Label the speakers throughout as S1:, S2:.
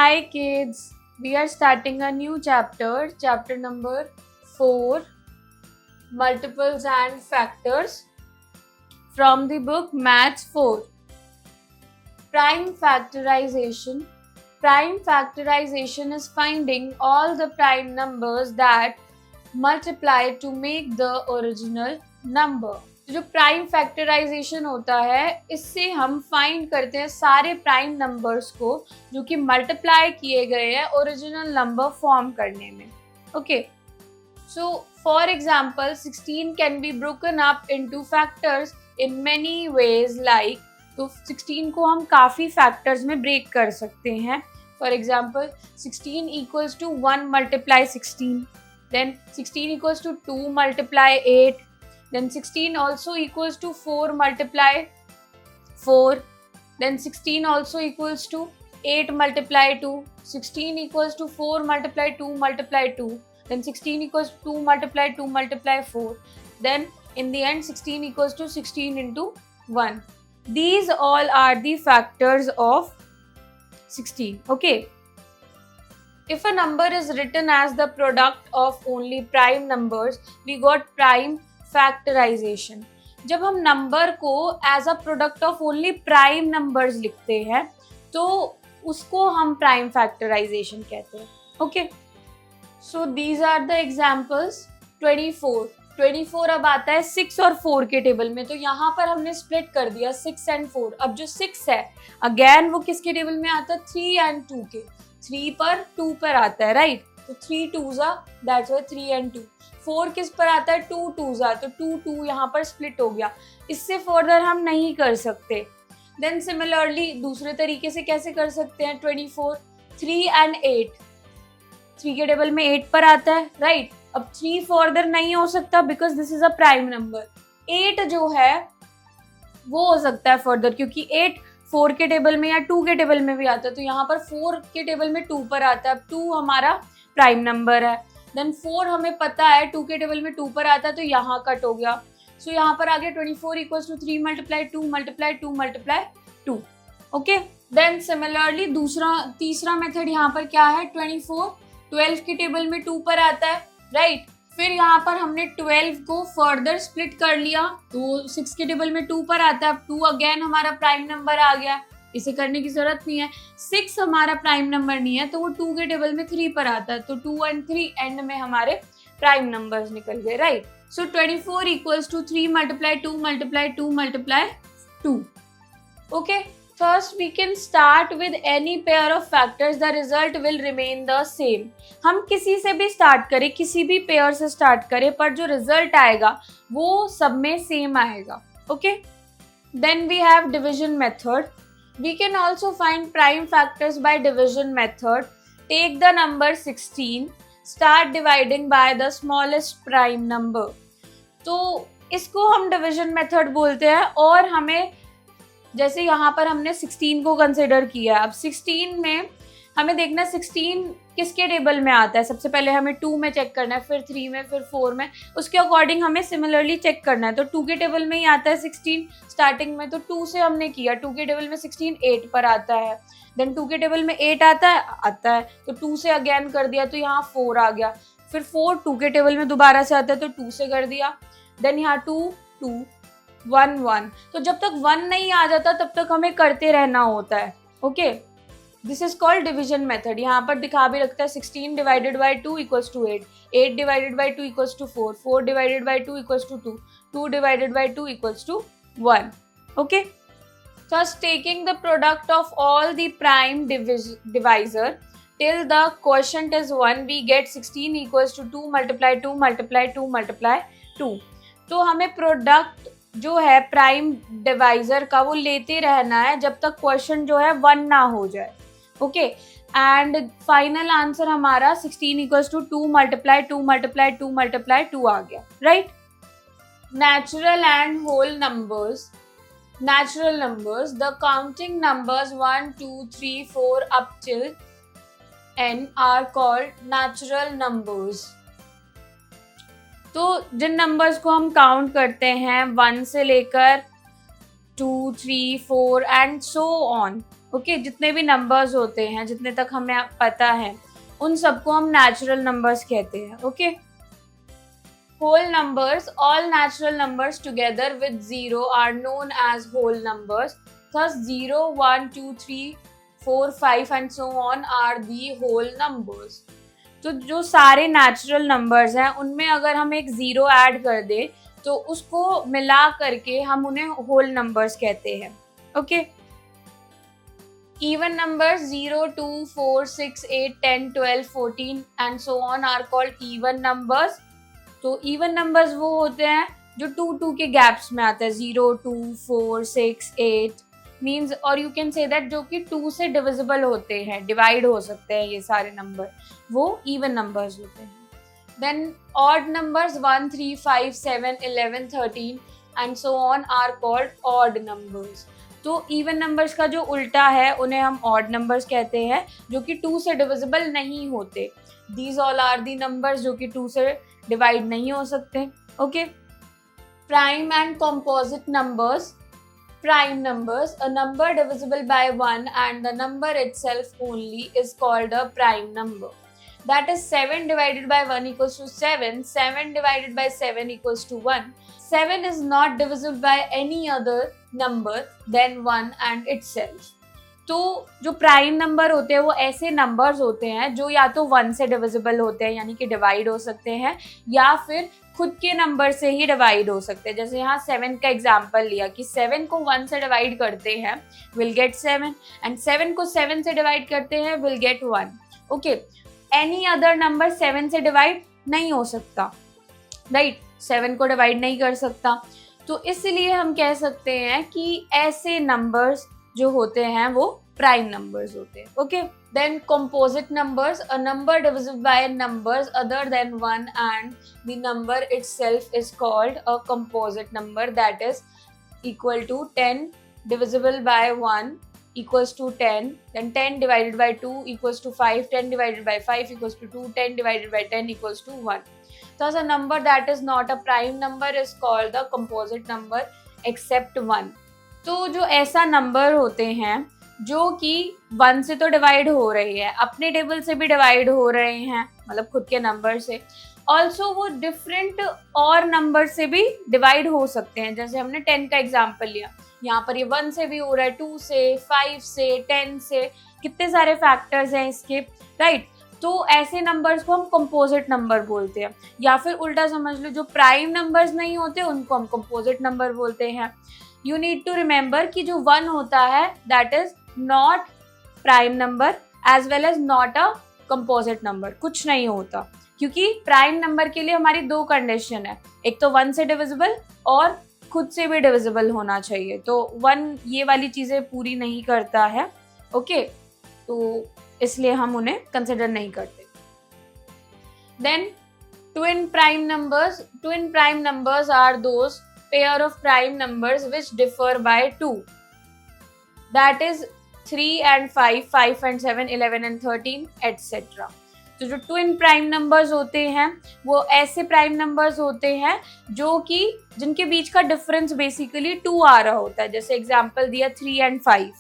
S1: Hi kids, we are starting a new chapter, chapter number 4, Multiples and Factors from the book Maths 4. Prime factorization. Prime factorization is finding all the prime numbers that multiply to make the original number. जो prime factorisation होता है इससे हम find करते हैं सारे prime numbers को जो कि मल्टीप्लाई किए गए हैं ओरिजिनल नंबर फॉर्म करने में. Okay, so for example 16 can be broken up into factors in many ways like. तो 16 को हम काफ़ी फैक्टर्स में ब्रेक कर सकते हैं. For example 16 equals to 1 multiply 16, then 16 equals to 2 multiply 8, then 16 also equals to 4 multiply 4, then 16 also equals to 8 multiply 2, 16 equals to 4 multiply 2 multiply 2, then 16 equals to 2 multiply 2 multiply 4, then in the end 16 equals to 16 into 1. These all are the factors of 16. Okay. If a number is written as the product of only prime numbers, we got prime factorization. जब हम number को as a product of only prime numbers लिखते हैं तो उसको हम prime factorisation कहते हैं. Okay, so these are the examples. 24 अब आता है 6 और 4 के टेबल में. तो यहाँ पर हमने स्प्लिट कर दिया 6 एंड 4. अब जो 6 है अगेन वो किसके टेबल में आता है? 3 एंड 2 के. 3 पर 2 पर आता है, राइट? तो 3 2s दैट्स व्हाई 3 एंड 2. 4 किस पर आता है? 2 2s, तो 2 2 यहाँ पर स्प्लिट हो गया. इससे फर्दर हम नहीं कर सकते. देन सिमिलरली दूसरे तरीके से कैसे कर सकते हैं? 24 3 एंड 8. 3 के टेबल में 8 पर आता है, राइट? अब 3 फर्दर नहीं हो सकता because this is a prime number. 8 जो है वो हो सकता है फर्दर क्योंकि 8 4 के टेबल में या 2 के टेबल में भी आता है. तो यहाँ पर 4 के टेबल में 2 पर आता है. अब 2 हमारा प्राइम नंबर है. देन 4 हमें पता है 2 के टेबल में 2 पर आता है तो यहाँ कट हो गया. सो यहाँ पर आ गया 24 equals to 3 multiply 2 multiply 2 multiply 2. Okay, then similarly तीसरा मेथड यहाँ पर क्या है? 24 12 के टेबल में 2 पर आता है, राइट? फिर यहाँ पर हमने 12 को फर्दर स्प्लिट कर लिया तो 6 के टेबल में 2 पर आता है. अब 2 अगेन हमारा प्राइम नंबर आ गया. इसे करने की जरूरत नहीं है. 6 हमारा प्राइम नंबर नहीं है तो वो 2 के टेबल में 3 पर आता है. तो 2 एंड 3 एंड में हमारे प्राइम नंबर्स निकल गए, right? So 24 equals to 3 multiply 2 multiply 2 multiply 2. Okay, First, we can start with any pair of factors. The result will remain the same. हम किसी से भी स्टार्ट करें, किसी भी पेयर से स्टार्ट करें, पर जो रिजल्ट आएगा वो सब में सेम आएगा. Okay, then we have division method. We can also find prime factors by division method. Take the number 16, start dividing by the smallest prime number. तो इसको हम डिविजन मेथड बोलते हैं. और हमें जैसे यहाँ पर हमने 16 को कंसिडर किया. अब 16 में हमें देखना 16 किसके टेबल में आता है. सबसे पहले हमें 2 में चेक करना है, फिर 3 में, फिर 4 में. उसके अकॉर्डिंग हमें सिमिलरली चेक करना है. तो 2 के टेबल में ही आता है 16 स्टार्टिंग में. तो 2 से हमने किया. 2 के टेबल में 16 8 पर आता है. देन 2 के टेबल में 8 आता है तो 2 से अगेन कर दिया तो यहाँ 4 आ गया. फिर 4 2 के टेबल में दोबारा से आता है तो 2 से कर दिया. देन यहाँ 2 2 1 1. तो जब तक 1 नहीं आ जाता तब तक हमें करते रहना होता है. Okay, this is called division method. यहाँ पर दिखा भी रखता है 16 divided by 2 equals to 8, 8 divided by 2 equals to 4, 4 divided by 2 equals to 2, 2 divided by 2 equals to 1. Okay, thus taking the product of all the prime divisor till the quotient is 1, we get 16 equals to 2 multiply 2 multiply 2 multiply 2. तो हमें product जो है prime divisor का वो लेते रहना है जब तक क्वेश्चन जो है 1 ना हो जाए. ओके, एंड फाइनल आंसर हमारा 16 equals to 2 multiply 2 multiply 2 multiply 2 आ गया, right? Natural and whole numbers. Natural numbers, the counting numbers 1 2 3 4 up till n are called natural numbers. तो जिन नंबर्स को हम काउंट करते हैं 1 से लेकर 2, 3, 4 एंड सो ऑन। ओके, जितने भी नंबर्स होते हैं, जितने तक हमें पता है, उन सबको हम नेचुरल नंबर्स कहते हैं। Okay, whole numbers, all natural numbers together with 0 are known as whole numbers. Thus 0, 1, 2, 3, 4, 5 and so on are the whole numbers. तो जो सारे नेचुरल नंबर्स हैं उनमें अगर हम एक ज़ीरो ऐड कर दें तो उसको मिला करके हम उन्हें होल नंबर्स कहते हैं। Okay, even numbers 0, 2, 4, 6, 8, 10, 12, 14 and so on are called even numbers. तो इवन नंबर्स वो होते हैं जो 2 के गैप्स में आते हैं, 0, 2, 4, 6, 8 मीन्स, और यू कैन से दैट जो कि 2 से डिविजिबल होते हैं, डिवाइड हो सकते हैं ये सारे नंबर, वो इवन नंबर्स होते हैं। Then odd numbers 1, 3, 5, 7, 11, 13 and so on are called odd numbers. तो इवन नंबर्स का जो उल्टा है उन्हें हम ऑड नंबर्स कहते हैं, जो कि 2 से डिविजिबल नहीं होते। These all are the numbers जो कि 2 से डिवाइड नहीं हो सकते। Okay, prime and composite numbers. Prime numbers, a number divisible by 1 and the number itself only is called a prime number. That is 7 divided by 1 equals to 7, 7 divided by 7 equals to 1. 7 is not divisible by any other number than 1 and itself. तो जो prime number होते हैं वो ऐसे numbers होते हैं जो या तो 1 से डिविजिबल होते हैं, यानी कि डिवाइड हो सकते हैं, या फिर खुद के नंबर से ही डिवाइड हो सकते हैं। जैसे यहाँ 7 का एग्जांपल लिया कि 7 को 1 से डिवाइड करते हैं विल गेट 7 एंड 7 को 7 से डिवाइड करते हैं will get 1। Okay, any other number 7 से डिवाइड नहीं हो सकता, राइट? 7 को डिवाइड नहीं कर सकता, तो इसलिए हम कह सकते हैं कि ऐसे नंबर्स जो होते हैं वो प्राइम नंबर्स होते हैं। Okay, then composite numbers, a number divisible by numbers other than 1 and the number itself is called a composite number, that is equal to 10 divisible by 1 equals to 10, then 10 divided by 2 equals to 5, 10 divided by 5 equals to 2, 10 divided by 10 equals to 1. Thus a number that is not a prime number is called the composite number except 1. तो जो ऐसा number होते हैं जो कि 1 से तो divide हो रही है, अपने टेबल से भी डिवाइड हो रहे हैं, मतलब खुद के नंबर से, ऑल्सो वो डिफरेंट और नंबर से भी डिवाइड हो सकते हैं। जैसे हमने 10 का एग्जाम्पल लिया, यहाँ पर ये 1 से भी हो रहा है, 2 से, 5 से, 10 से, कितने सारे फैक्टर्स हैं इसके, राइट? तो ऐसे नंबर्स को हम कंपोजिट नंबर बोलते हैं। या फिर उल्टा समझ लो, जो प्राइम नंबर्स नहीं होते उनको हम कंपोजिट नंबर बोलते हैं। यू नीड टू रिमेंबर कि जो 1 होता है that is not prime number as well as not a composite number, कुछ नहीं होता, क्योंकि प्राइम नंबर के लिए हमारी 2 कंडीशन है, एक तो 1 से डिविजिबल और खुद से भी डिविजिबल होना चाहिए। तो 1 ये वाली चीजें पूरी नहीं करता है। ओके, तो इसलिए हम उन्हें कंसिडर नहीं करते। Then twin prime numbers are those pair of prime numbers which differ by 2, that is 3 and 5, 5 and 7, 11 and 13 etc. तो जो ट्विन प्राइम नंबर्स होते हैं वो ऐसे प्राइम नंबर्स होते हैं जो कि जिनके बीच का डिफरेंस बेसिकली 2 आ रहा होता है। जैसे एग्जांपल दिया 3 and 5,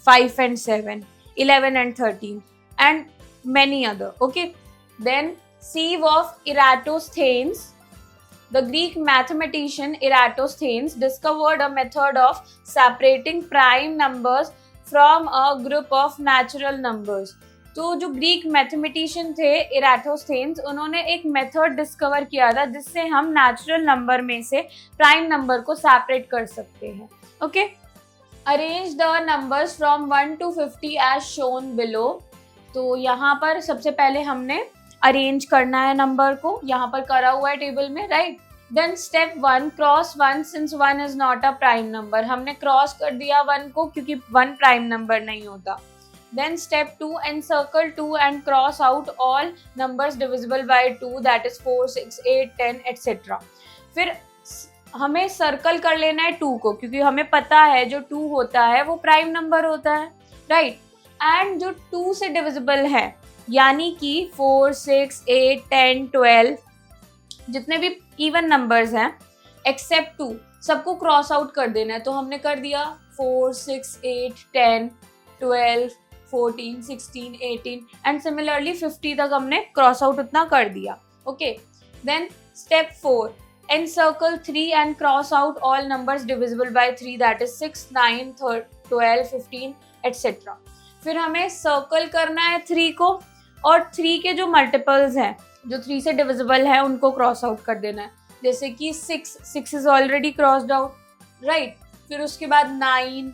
S1: 5 and 7, 11 and 13 and many other. Okay, then sieve of Eratosthenes. The Greek mathematician Eratosthenes discovered a method of separating prime numbers from a group of natural numbers. तो जो Greek mathematician थे इराटोस्थेन्स, उन्होंने एक method discover किया था जिससे हम natural number में से प्राइम नंबर को सेपरेट कर सकते हैं। Okay, arrange the numbers from 1 to 50 as shown below. तो यहाँ पर सबसे पहले हमने अरेंज करना है नंबर को, यहाँ पर करा हुआ है टेबल में, right? Then step 1, cross 1 since 1 is not a prime number. हमने क्रॉस कर दिया 1 को क्योंकि 1 प्राइम नंबर नहीं होता। Then step 2, encircle 2 and cross out all numbers divisible by 2, that is 4, 6, 8, 10 etc. फिर हमें सर्कल कर लेना है 2 को, क्योंकि हमें पता है जो 2 होता है वो प्राइम नंबर होता है, राइट? एंड जो 2 से डिविजिबल है, यानी कि 4, 6, 8, 10, 12 जितने भी इवन नंबर्स हैं, एक्सेप्ट 2, सबको क्रॉस आउट कर देना है, तो हमने कर दिया 4, 6, 8, 10, 12, 14, 16, 18 एंड सिमिलरली 50 तक हमने क्रॉस आउट उतना कर दिया. Okay, then step 4, encircle 3 and cross out all numbers divisible by 3, that is 6, 9, 12, 15 etc. फिर हमें सर्कल करना है 3 को और 3 के जो मल्टीपल्स हैं जो 3 से डिविजिबल है उनको क्रॉस आउट कर देना है. जैसे कि 6 is already crossed out, right. फिर उसके बाद 9,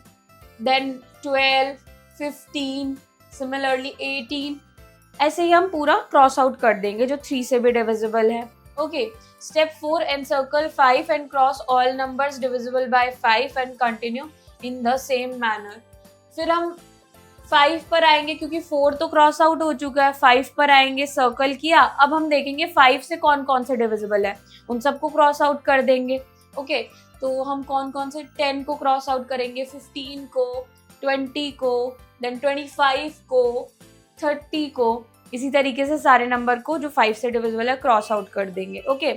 S1: देन 12, 15, सिमिलरली 18, ऐसे ही हम पूरा क्रॉस आउट कर देंगे जो 3 से भी डिविजिबल है. Okay, step 4, encircle 5 and cross all numbers divisible by 5 and continue in the same manner. फिर हम 5 पर आएंगे क्योंकि 4 तो क्रॉस आउट हो चुका है. 5 पर आएंगे, सर्कल किया, अब हम देखेंगे 5 से कौन कौन से डिविजिबल है, उन सबको क्रॉस आउट कर देंगे. ओके, तो हम कौन कौन से 10 को क्रॉस आउट करेंगे, 15 को, 20 को, देन 25 को, 30 को, इसी तरीके से सारे नंबर को जो 5 से डिविजिबल है क्रॉस आउट कर देंगे. ओके,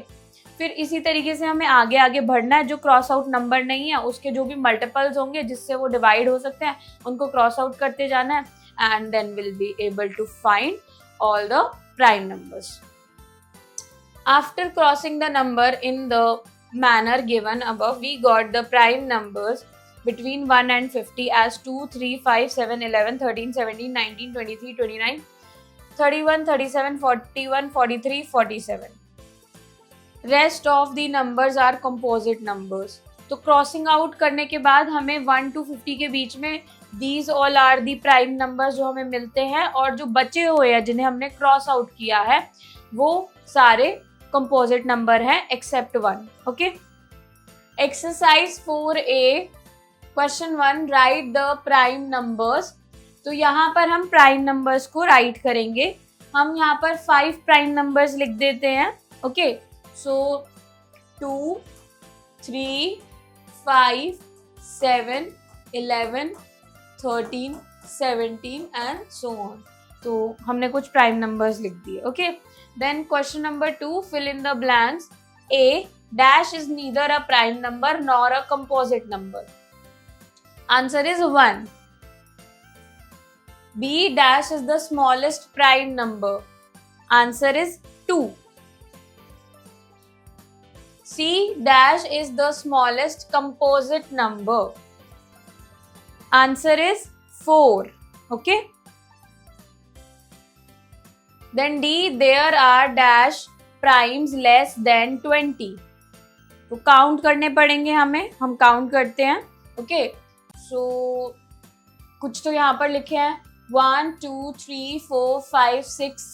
S1: फिर इसी तरीके से हमें आगे आगे बढ़ना है. जो क्रॉस आउट नंबर नहीं है उसके जो भी मल्टीपल्स होंगे जिससे वो डिवाइड हो सकते हैं उनको क्रॉस आउट करते जाना है and then will be able to find all the prime numbers. After crossing the number in the manner given above, we got the prime numbers between 1 and 50 as 2, 3, 5, 7, 11, 13, 17, 19, 23, 29, 31, 37, 41, 43, 47. Rest of the numbers are composite numbers. तो crossing out करने के बाद हमें 1 to 50 के बीच में these all are the prime numbers जो हमें मिलते हैं, और जो बचे हुए हैं जिन्हें हमने क्रॉस आउट किया है वो सारे कंपोजिट नंबर हैं except 1. Okay, exercise 4A question 1, write the prime numbers. तो यहाँ पर हम प्राइम नंबर्स को राइट करेंगे. हम यहाँ पर 5 प्राइम नंबर्स लिख देते हैं. Okay, so 2, 3, 5, 7, 11, 13, 17 and so on. तो हमने कुछ प्राइम नंबर्स लिख दिए. Okay, then question number 2, fill in the blanks. A dash is neither a prime number nor a composite number. Answer is 1. B dash is the smallest prime number. Answer is 2. C dash is the smallest composite number. Answer is 4. Okay. Then D, there are dash primes less than 20. तो count करने पड़ेंगे हमें, हम count करते हैं. Okay, सो कुछ तो यहाँ पर लिखे हैं 1, 2, 3, 4, 5, 6,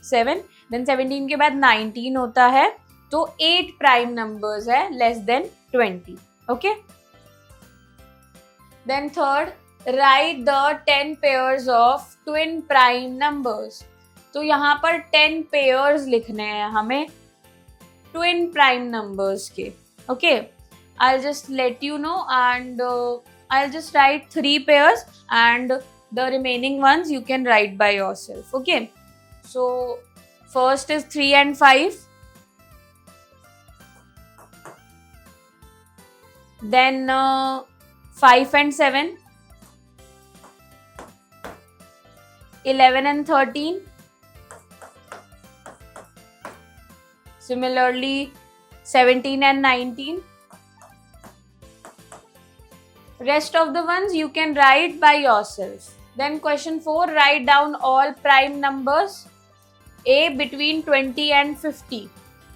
S1: 7. देन 17 के बाद 19 होता है, तो 8 प्राइम नंबर्स है less than 20. Okay, then third, write the 10 pairs of twin prime numbers. तो यहाँ पर 10 पेयर्स लिखने हैं हमें ट्विन प्राइम नंबर्स के. ओके, I'll just let you know and I'll just write 3 pairs and the remaining ones you can write by yourself. Okay, so first is 3 and 5, then 5 and 7, 11 and 13, similarly 17 and 19. Rest of the ones you can write by yourself. Then question 4, write down all prime numbers. A between 20 and 50.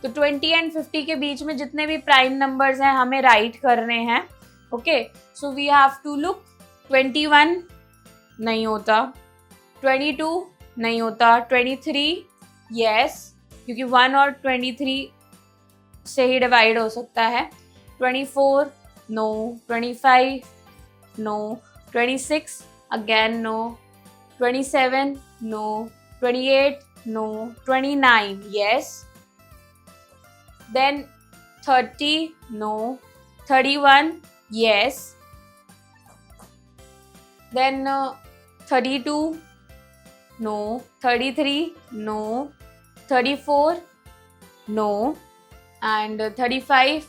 S1: तो 20 and 50 के बीच में जितने भी prime numbers हैं हमें write करने हैं. Okay, so we have to look. 21 नहीं होता, 22 नहीं होता, 23 यस, क्योंकि 1 और 23 से ही डिवाइड हो सकता है. 24 no, 25 no, 26 again no, 27 no, 28 no, 29 yes, then 30 no, 31 yes, then 32 no, 33 no, 34 no, and 35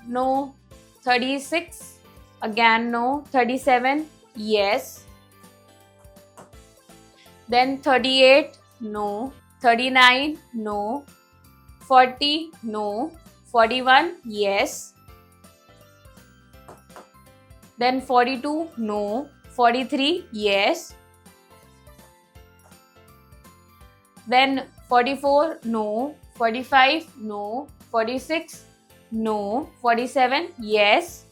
S1: no. 36, again no. 37, yes. Then 38, no. 39, no. 40, no. 41, yes. Then 42, no. 43, yes. Then 44, no. 45, no. 46, no. 47, yes.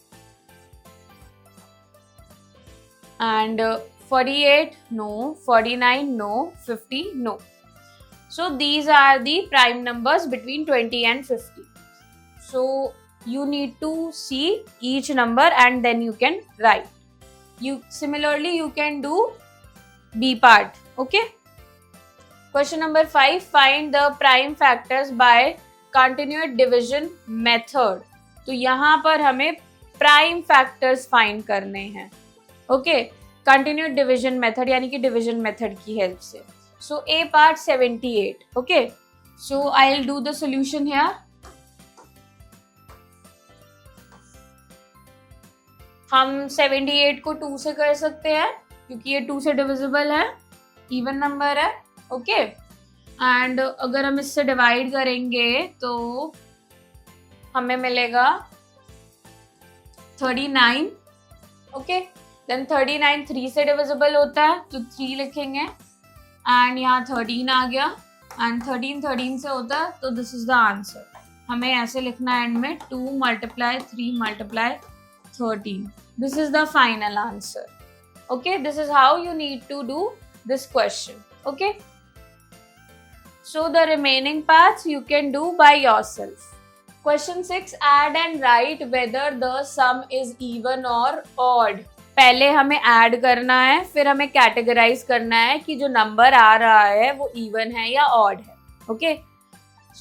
S1: And 48, no. 49, no. 50, no. So these are the prime numbers between 20 and 50. So you need to see each number and then you can write. Similarly you can do B part. Okay. Question number 5. Find the prime factors by continuous division method. तो यहाँ पर हमें prime factors find करने हैं. Okay. Continuous division method यानी कि division method की help से. So A part 78. Okay. So I'll do the solution here. हम 78 को 2 से कर सकते हैं क्योंकि ये 2 से डिविजिबल है, इवन नंबर है. ओके. एंड अगर हम इससे डिवाइड करेंगे तो हमें मिलेगा 39. ओके. देन 39 3 से डिविजिबल होता है तो 3 लिखेंगे एंड यहाँ 13 आ गया एंड 13 से होता है तो दिस इज द आंसर. हमें ऐसे लिखना है एंड में 2 × 3 × 13. This is the final answer. Okay, this is how you need to do this question. Okay. So the remaining parts you can do by yourself. Question 6. Add and write whether the sum is even or odd. पहले हमें add करना है, फिर हमें categorise करना है कि जो नंबर आ रहा है वो इवन है या ऑड है. Okay.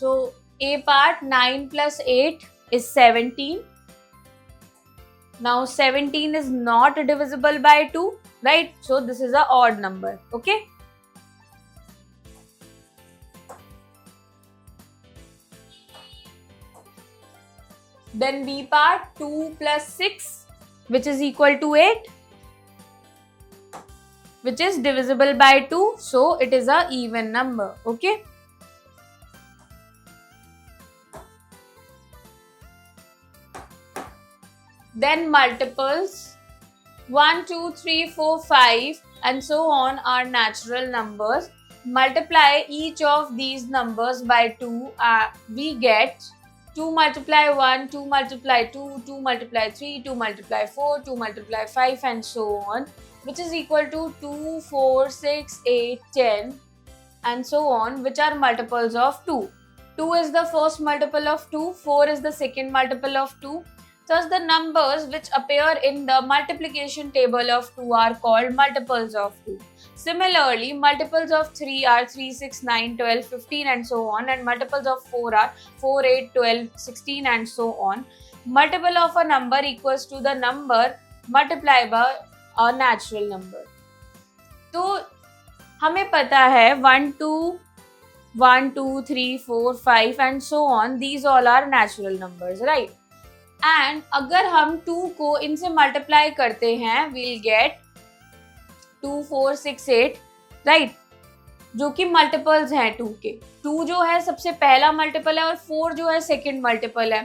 S1: So A part 9 + 8 is 17. Now 17 is not divisible by 2, right? So this is an odd number. Okay. Then B part 2 + 6, which is equal to 8, which is divisible by 2. So it is a even number. Okay. Then multiples 1, 2, 3, 4, 5 and so on are natural numbers. Multiply each of these numbers by 2. We get 2 × 1, 2 × 2, 2 × 3, 2 × 4, 2 × 5 and so on, which is equal to 2, 4, 6, 8, 10 and so on, which are multiples of 2. 2 is the first multiple of 2, 4 is the second multiple of 2. Thus, the numbers which appear in the multiplication table of 2 are called multiples of 2. Similarly, multiples of 3 are 3, 6, 9, 12, 15 and so on, and multiples of 4 are 4, 8, 12, 16 and so on. Multiple of a number equals to the number multiplied by a natural number. तो हमें पता है 1, 2, 3, 4, 5 and so on, these all are natural numbers, right? And अगर हम 2 को इनसे multiply करते हैं we'll get 2, 4, 6, 8, राइट, जो कि मल्टीपल्स हैं 2 के. 2 जो है सबसे पहला मल्टीपल है और 4 जो है सेकंड मल्टीपल है.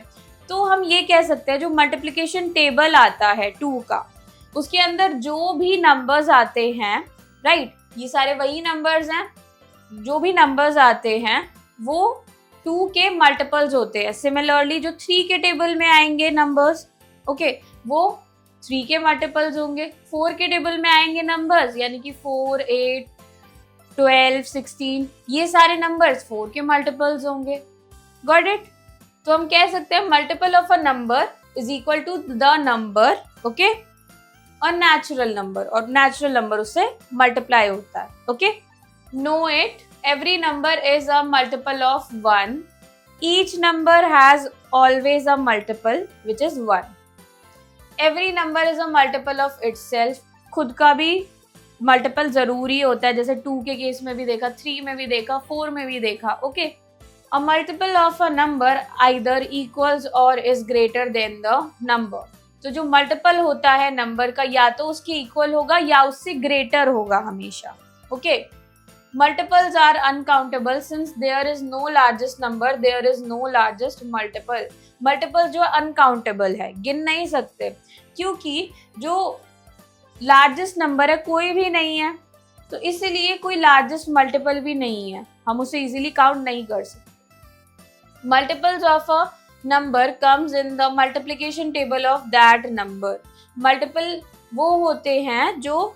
S1: तो हम ये कह सकते हैं जो मल्टीप्लिकेशन टेबल आता है 2 का, उसके अंदर जो भी नंबर्स आते हैं, राइट, ये सारे वही नंबर्स हैं. जो भी नंबर्स आते हैं वो 2 के मल्टीपल्स होते हैं. सिमिलरली जो 3 के टेबल में आएंगे नंबर्स, ओके, वो 3 के मल्टीपल्स होंगे. 4 के टेबल में आएंगे नंबर्स, यानी कि 4, 8, 12, 16, ये सारे नंबर्स 4 के मल्टीपल्स होंगे. Got it? तो हम कह सकते हैं multiple of a number is equal to the number, okay, और नेचुरल नंबर, और नेचुरल नंबर उससे मल्टीप्लाई होता है. Okay. Know it. Every number is a multiple of 1. Each number has always a multiple which is 1. Every number is a multiple of itself. खुद का भी multiple जरूरी होता है, जैसे 2 के केस में भी देखा, 3 में भी देखा, 4 में भी देखा. Okay. A multiple of a number either equals or is greater than the number. तो जो मल्टीपल होता है नंबर का या तो उसके इक्वल होगा या उससे ग्रेटर होगा हमेशा. Okay. Multiples are uncountable since there is no largest number, there is no largest multiple. Multiple जो uncountable है, गिन नहीं सकते, क्योंकि जो लार्जेस्ट नंबर है कोई भी नहीं है, तो इसीलिए कोई लार्जेस्ट मल्टीपल भी नहीं है, हम उसे इजीली काउंट नहीं कर सकते. Multiples of a number comes in the multiplication table of that number. Multiple वो होते हैं जो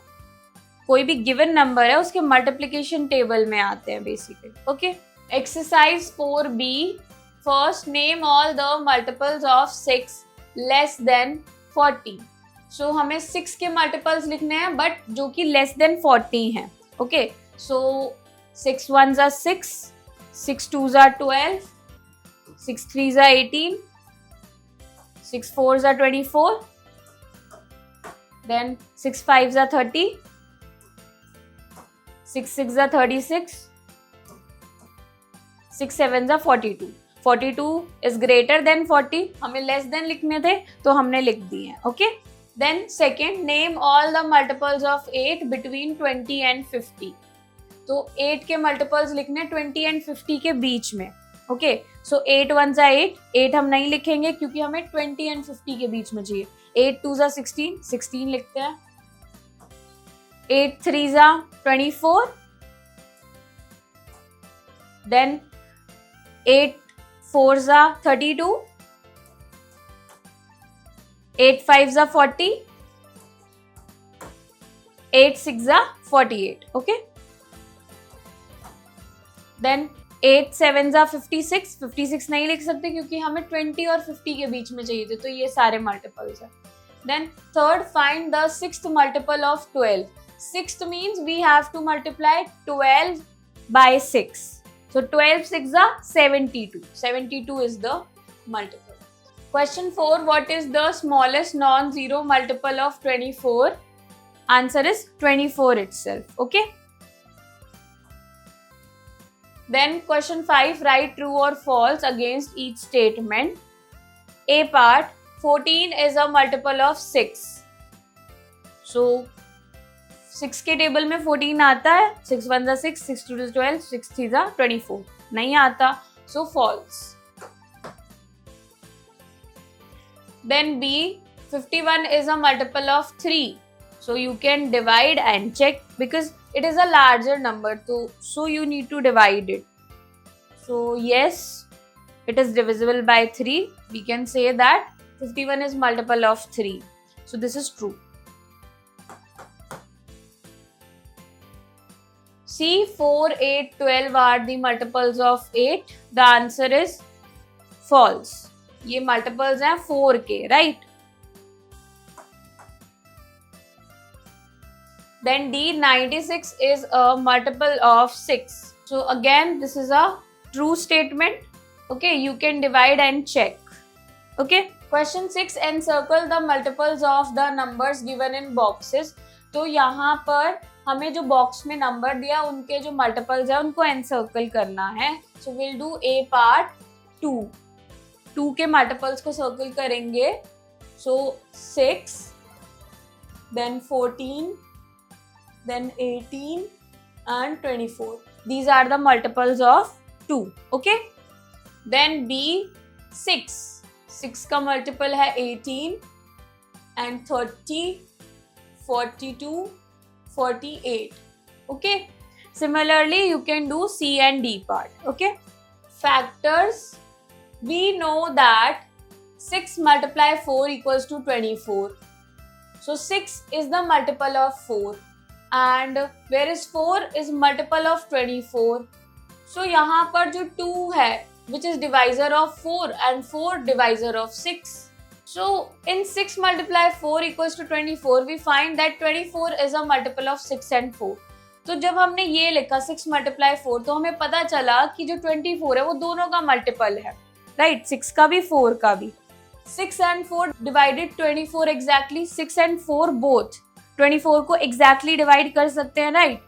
S1: कोई भी गिवन नंबर है उसके मल्टीप्लिकेशन टेबल में आते हैं basically. Okay. Exercise 4B. First name all the multiples of 6 less than 40. सो हमें 6 के मल्टीपल्स लिखने हैं बट जो कि लेस देन 40 हैं. Okay. So 6 1s are 6, 6 2s are 12, 6 3s are 18, 6 4s are 24, then 6 5s are 30, 6 6s are 36, 6 7s are 42. 42 is greater than 40. हमें less than लिखने थे तो हमने लिख दिए हैं. Okay. Then second, name all the multiples of 8 between 20 and 50. तो 8 के multiples लिखने 20 and 50 के बीच में. ओके. So 8 1s are 8. 8 हम नहीं लिखेंगे क्योंकि हमें 20 and 50 के बीच में चाहिए. 8 2s are 16. 16 लिखते हैं. 8 3s are 24. Then 8 4s are 32. 8 5s are 40. 8 6s are 48. Okay. Then 8 7s are 56. 56 नहीं लिख सकते क्योंकि हमें 20 और 50 के बीच में चाहिए थे, तो ये सारे मल्टीपल्स हैं. Then third, find the sixth multiple of 12. Sixth means we have to multiply 12 by 6. So 12 6 are 72. 72 is the multiple. Question 4. What is the smallest non-zero multiple of 24? Answer is 24 itself. Okay. Then question 5. Write true or false against each statement. A part. 14 is a multiple of 6. So 6 के table में 14 आता है. 6 1s are 6, 6 2s are 12, 6 3s are 24. नहीं आता, so false. Then B, 51 is a multiple of 3. So you can divide and check because it is a larger number, so you need to divide it. So yes, it is divisible by 3. We can say that 51 is multiple of 3. So this is true. C, 4, 8, 12 are the multiples of 8. The answer is false. ये multiples हैं 4 के, right? Then D, 96 is a multiple of 6. So again, this is a true statement. Okay, you can divide and check. Okay. Question 6, encircle the multiples of the numbers given in boxes. तो यहाँ पर हमें जो box में number दिया उनके जो multiples है उनको एनसर्कल करना है. So will do a part 2. 2 के मल्टीपल्स को सर्कल करेंगे. So 6, then 14, then 18 and 24. These are the multiples of 2. Okay. Then B, 6. 6 का मल्टीपल है 18 and 30, 42, 48. Okay. Similarly, you can do C and D part. Okay. Factors. We know that 6 multiply 4 equals to 24. So 6 is the multiple of 4. And whereas 4 is multiple of 24. So यहाँ पर जो 2 है, which is divisor of 4 and 4 divisor of 6. So in 6 multiply 4 equals to 24, we find that 24 is a multiple of 6 and 4. तो जब हमने ये लिखा 6 multiply 4 तो हमें पता चला कि जो 24 है वो दोनों का मल्टीपल है, राइट? 6 का भी 4 का भी. 6 and 4 divided 24 exactly. 6 and 4 both 24 को exactly divide कर सकते हैं, right?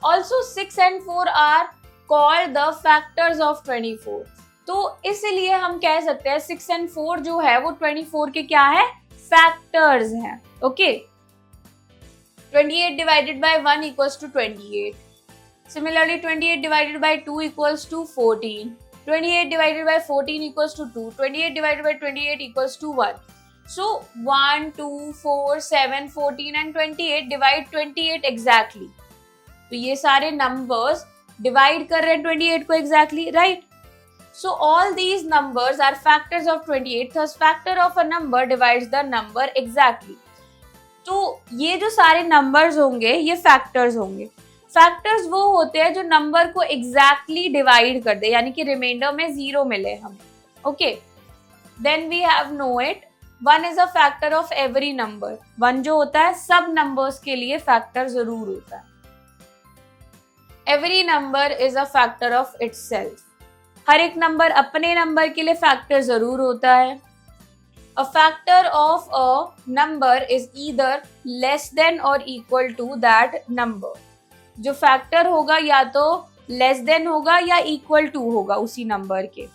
S1: Also 6 and 4 are called the factors of 24. तो इसलिए हम कह सकते हैं 6 and 4 जो है वो 24 के क्या है, फैक्टर्स हैं. Okay, 28 divided by 1 equals to 28. Similarly, 28 divided by 2 equals to 14. 28 divided by 14 equals to 2. 28 divided by 28 equals to 1. So 1, 2, 4, 7, 14 and 28 divide 28 exactly. तो ये सारे numbers divide कर रहे हैं 28 को exactly, right? So all these numbers are factors of 28. Thus factor of a number divides the number exactly. तो ये जो सारे numbers होंगे ये factors होंगे. फैक्टर्स वो होते हैं जो नंबर को एग्जैक्टली डिवाइड कर दे, यानी कि रिमाइंडर में 0 मिले हमें. Okay, then we have know it. 1 इज अ फैक्टर ऑफ एवरी नंबर. 1 जो होता है सब नंबर्स के लिए फैक्टर जरूर होता है. Every number is a factor of itself. हर एक नंबर अपने नंबर के लिए फैक्टर जरूर होता है. अ factor of a number is either less than और इक्वल टू दैट नंबर. जो फैक्टर होगा या तो लेस देन होगा या इक्वल टू होगा उसी नंबर के.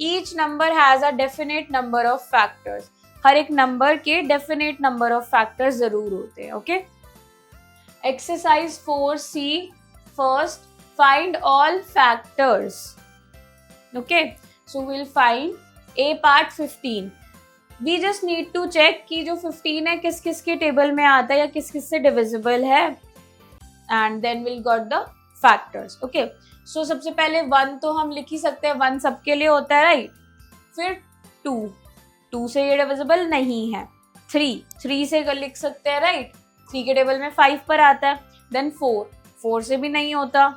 S1: Each number has a definite number of factors. हर एक नंबर के डेफिनेट नंबर ऑफ फैक्टर्स जरूर होते हैं. Okay, exercise 4C. First, find all factors. Okay, so will find a part 15. We just need to check कि जो 15 है किस किस के टेबल में आता है या किस किस से डिविजिबल है. And then we'll got the factors. Okay, so सबसे पहले 1 तो हम लिख ही सकते हैं, 1 सबके लिए होता है, राइट. फिर 2 से ये डिविजिबल नहीं है. 3 से लिख सकते हैं, राइट. 3 के टेबल में 5 पर आता है. देन 4 से भी नहीं होता.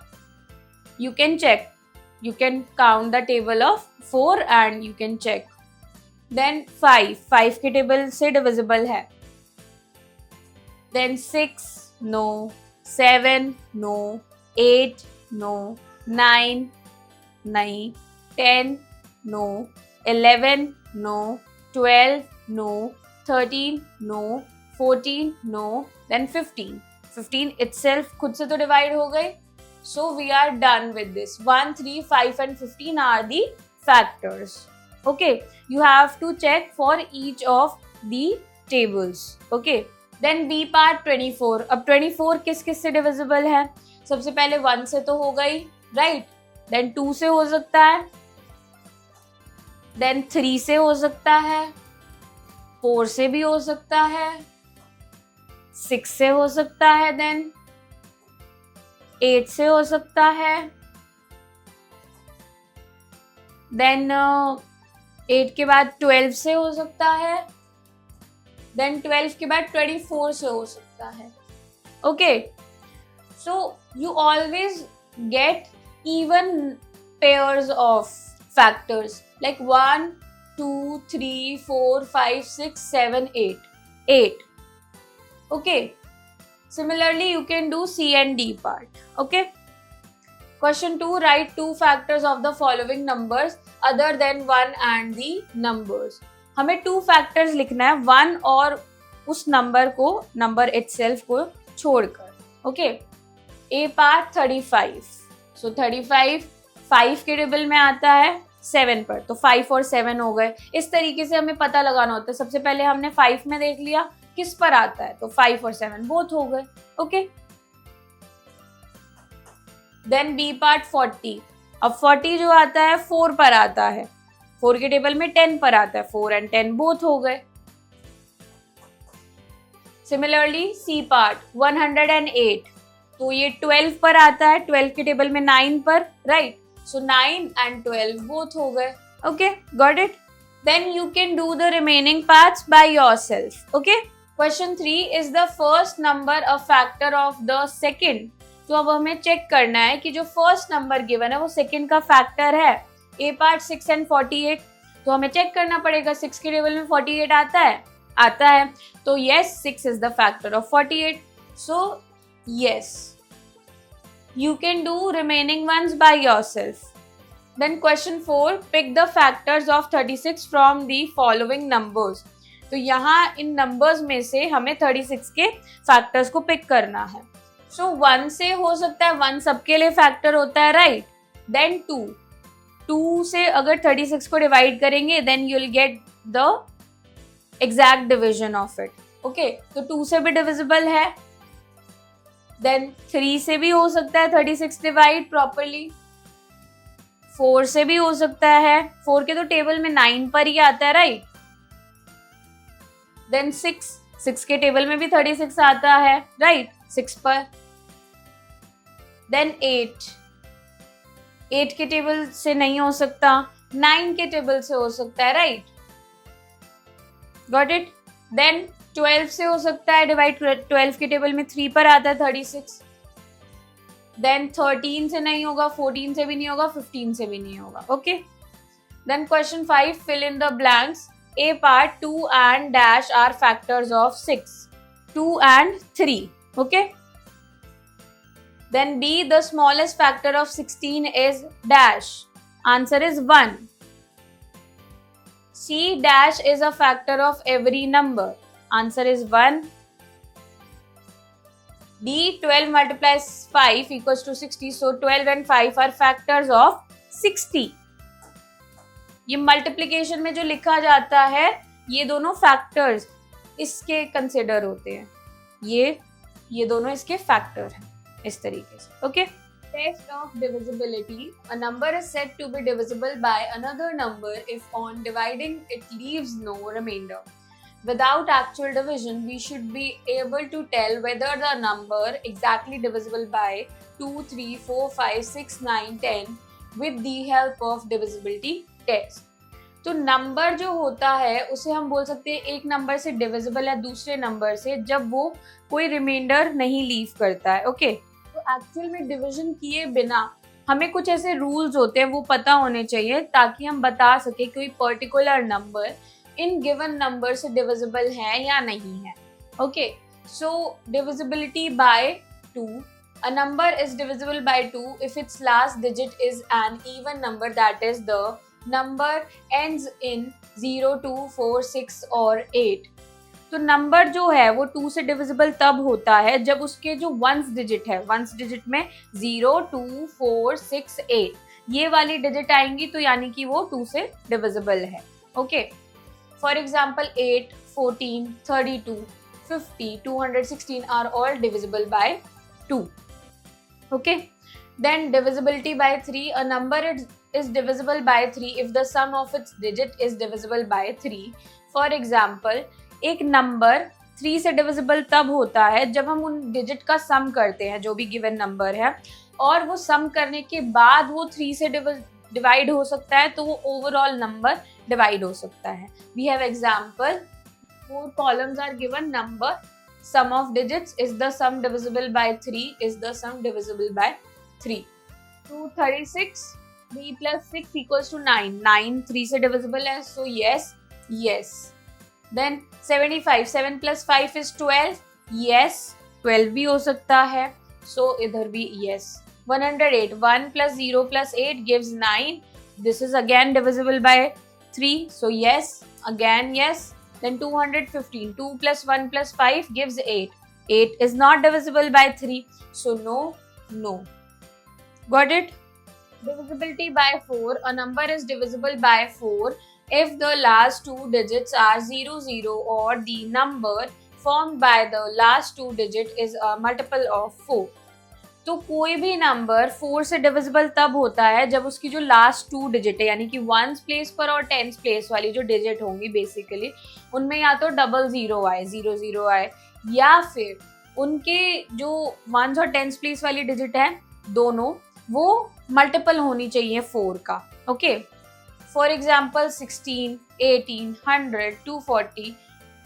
S1: You can check, you can count the table of 4 and you can check. Then 5 के टेबल से डिविजिबल है. Then 6 no. 7 no. 8 no. 9 नहीं. 10 no. 11 no. 12 no. 13 no. 14 no. Then 15 itself खुद से तो डिवाइड हो गए. So we are done with this. 1, 3, 5 and 15 are the factors. Okay, you have to check for each of the tables. Okay. Then B part 24. अब 24 किस किस से divisible है. सबसे पहले 1 से तो हो गई, राइट. देन 2 से हो सकता है. देन 3 से हो सकता है. 4 से भी हो सकता है. 6 से हो सकता है. देन 8 से हो सकता है. देन 8 के बाद 12 से हो सकता है. देन 12 के बाद 24 से हो सकता है. Okay, so you always get even pairs of factors like 1, 2, 3, 4, 5, 6, 7, 8. Okay, similarly you can do C and D part. Okay, question 2, write 2 factors of the following numbers other than 1 and the numbers. हमें 2 factors लिखना है, 1 और उस number को, number itself को छोड़कर. Okay, ए part 35. सो 35 5 के table में आता है 7 पर, तो 5 और 7 हो गए. इस तरीके से हमें पता लगाना होता है. सबसे पहले हमने 5 में देख लिया किस पर आता है, तो 5 और 7 बोथ हो गए. Okay, then B part 40. अब 40 जो आता है 4 पर आता है. 4 के टेबल में 10 पर आता है. 4 and 10 बोथ हो गए. Similarly C part 108. तो ये 12 पर आता है. 12 के टेबल में 9 पर, राइट. सो 9 and 12 बोथ हो गए. Okay, got it. Then you can do the remaining parts by yourself. Okay, question 3 is the first number a factor of the second. तो अब हमें चेक करना है कि जो फर्स्ट नंबर गिवन है वो सेकंड का फैक्टर है. ए पार्ट 6 and 48. तो हमें चेक करना पड़ेगा 6 के टेबल में 48 आता है. तो yes, 6 is the factor of 48. So yes, you can do remaining ones by yourself. Then question 4, pick the factors of 36 from the following numbers. तो यहाँ इन numbers में से हमें 36 के factors को pick करना है. सो 1 से हो सकता है, 1 सबके लिए फैक्टर होता है, राइट. देन 2 से अगर 36 को डिवाइड करेंगे then you will get the exact division of it. Okay, तो 2 से भी डिविजिबल है. देन 3 से भी हो सकता है 36 डिवाइड प्रॉपरली. 4 से भी हो सकता है. 4 के तो टेबल में 9 पर ही आता है, राइट. देन 6 के टेबल में भी 36 आता है, राइट, 6 पर. देन 8 के टेबल से नहीं हो सकता, 9 के टेबल से हो सकता है, राइट. Got it. देन 12 से हो सकता है डिवाइड, 12 के टेबल में 3 पर आता है 36. देन 13 से नहीं होगा, 14 से भी नहीं होगा, 15 से भी नहीं होगा. Okay. Then question 5, fill in the blanks. A part 2 and dash are factors of 6. 2 and 3. Okay. Then B, the smallest factor of 16 is dash. Answer is 1. C, dash is a factor of every number. Answer is 1. D, 12 multiplies 5 equals to 60. So 12 and 5 are factors of 60. ये multiplication में जो लिखा जाता है ये दोनों factors इसके consider होते हैं. ये दोनों इसके फैक्टर हैं इस तरीके से. Okay. Test of divisibility. A number is said to be divisible by another number if on dividing it leaves no remainder. Without actual division, we should be able to tell whether the number exactly divisible by 2, 3, 4, 5, 6, 9, 10 with the help of divisibility test. तो number जो होता है उसे हम बोल सकते हैं एक नंबर से डिविजिबल है दूसरे नंबर से जब वो कोई रिमाइंडर नहीं लीव करता है. ओके. तो एक्चुअल में डिवीजन किए बिना हमें कुछ ऐसे रूल्स होते हैं वो पता होने चाहिए ताकि हम बता सके कोई particular number in given number से डिविजिबल है या नहीं है. Okay. So divisibility bye 2. A number is divisible by 2 if its last digit is an even number, that is the number ends in 0, 2, 4, 6 और 8. तो नंबर जो है वो 2 से डिविजिबल तब होता है जब उसके जो वंस डिजिट है, वंस डिजिट में 0, 2, 4, 6, 8 ये वाली डिजिट आएंगी तो यानी कि वो 2 से डिविजिबल है. Okay. For example 8, 14, 32, 50, 216 are all divisible by 2. Okay. Then divisibility by 3. A number is divisible by 3 if the sum of its digit is divisible by 3. For example, एक नंबर 3 से डिविजिबल तब होता है जब हम उन डिजिट का सम करते हैं जो भी गिवन नंबर है और वो सम करने के बाद वो 3 से डिवाइड हो सकता है तो वो ओवरऑल नंबर डिवाइड हो सकता है. We have example. 4 columns are given. Number, sum of digits is the sum divisible by 3 is the sum divisible by 3. 236 3 plus 6 equals to 9. 9 3 से divisible है so yes. Then 75 7 plus 5 is 12. Yes, 12 भी हो सकता है so इधर भी yes. 108 1 plus 0 plus 8 gives 9. This is again divisible by 3 so yes, again yes. Then 215 2 plus 1 plus 5 gives 8. 8 is not divisible by 3 so no. Got it? Divisibility by 4. A number is divisible by 4 if the last two digits are 0 0 or the number formed by the last two digit is a multiple of 4. तो कोई भी number 4 से divisible तब होता है जब उसकी जो लास्ट 2 डिजिट है यानी कि 1s प्लेस पर और 10s प्लेस वाली जो डिजिट होंगी बेसिकली उनमें या तो 00 आए 00 आए या फिर उनके जो 1s और 10s प्लेस वाली डिजिट है दोनों वो मल्टीपल होनी चाहिए 4 का. ओके. For example 16, 18, 100, 240,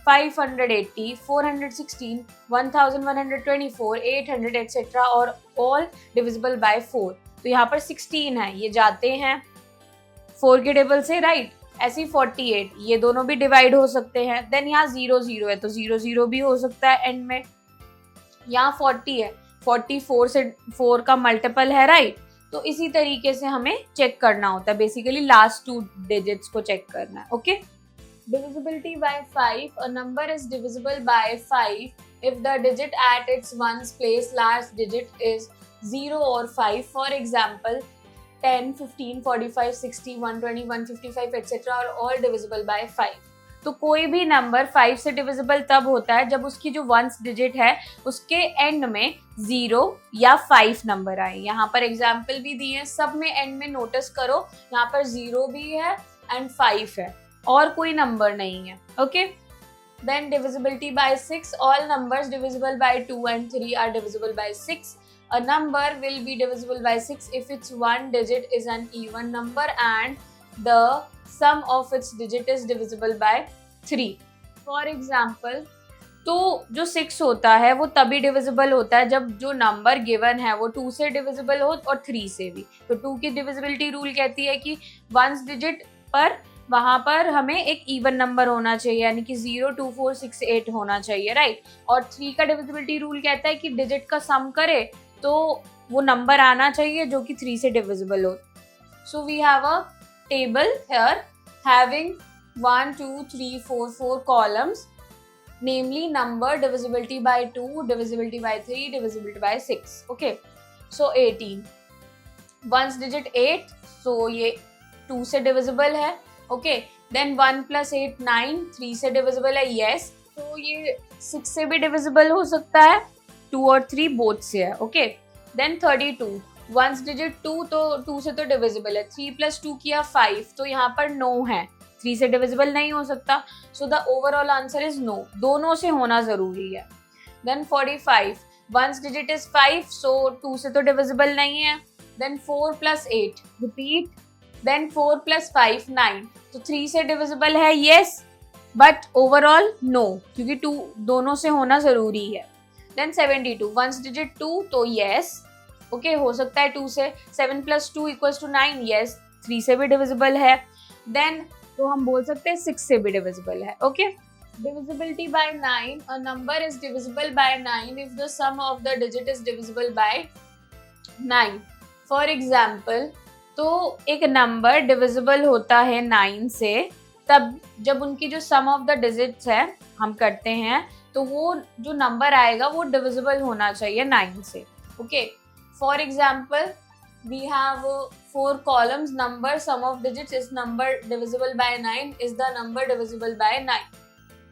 S1: 580, 416, 1124, 800 etc. और all divisible by 4. तो यहाँ पर 16 है ये जाते हैं 4 के टेबल से, राइट. ऐसी 48 ये दोनों भी डिवाइड हो सकते हैं. देन यहाँ 0 0 है तो 0 0 भी हो सकता है एंड में. यहाँ 40 है 44 से 4 का मल्टीपल है, राइट. तो इसी तरीके से हमें चेक करना होता है बेसिकली लास्ट 2 डिजिट्स को चेक करना है. Okay. Divisibility by 5. A number is divisible by 5 if the digit at its ones place last digit is 0 or 5. For example, 10, 15, 45, 60, 120, 155 etc. are all divisible by 5. तो कोई भी number 5 से divisible तब होता है जब उसकी जो वंस डिजिट है उसके एंड में 0 या 5 नंबर आए. यहाँ पर एग्जाम्पल भी दिए हैं, सब में एंड में नोटिस करो यहाँ पर 0 भी है एंड 5 है और कोई नंबर नहीं है. Okay, then divisibility by 6. All numbers divisible by 2 and 3 are divisible by 6. A number will be divisible by 6 if its one digit is an even number and the sum of its digit is divisible by 3. For example, तो जो 6 होता है वो तभी divisible होता है जब जो नंबर गिवन है वो 2 से डिविजिबल हो और 3 से भी. तो 2 की डिविजिबिलिटी रूल कहती है कि वंस डिजिट पर वहां पर हमें एक इवन नंबर होना चाहिए, यानी कि 0, 2, 4, 6, 8 होना चाहिए, राइट. और 3 का डिविजिबिलिटी रूल कहता है कि डिजिट का सम करे तो वो नंबर आना चाहिए जो कि 3 से डिविजिबल हो. So we have a table here having 1, 2, 3, 4 columns, namely number, divisibility by 2, divisibility by 3, divisibility by 6. Okay, so 18. Ones digit 8, so ये 2 से divisible है. Okay, then 1 plus 8 9, 3 से divisible है. Yes, तो ये 6 से भी divisible हो सकता है, 2 और 3 both से है. Okay, then 32. वंस डिजिट 2 तो 2 से तो डिविजिबल है. 3 plus 2 किया 5, तो यहाँ पर नो है, 3 से डिविजिबल नहीं हो सकता. So the overall answer is no. दोनों से होना जरूरी है. Then 45. Ones digit is 5, so 2 से तो डिविजिबल नहीं है. Then 4 plus 8, repeat. Then 4 plus 5 9, तो 3 से डिविजिबल है, यस, बट ओवरऑल नो, क्योंकि 2 दोनों से होना जरूरी है. देन 72. वंस डिजिट 2 तो यस, ओके, हो सकता है 2 से. 7 plus 2 equals to 9, yes, 3 से भी डिविजिबल है. देन तो हम बोल सकते हैं 6 से भी डिविजिबल है. Okay, divisibility bye 9. A number is divisible by 9 if the sum of the digit is divisible by 9. For example, तो एक नंबर डिविजिबल होता है 9 से तब जब उनकी जो सम ऑफ द डिजिट्स है हम करते हैं तो वो जो नंबर आएगा वो डिविजिबल होना चाहिए 9 से. Okay, for example, we have 4 columns. Number, sum of digits is number divisible by 9 is the number divisible by 9.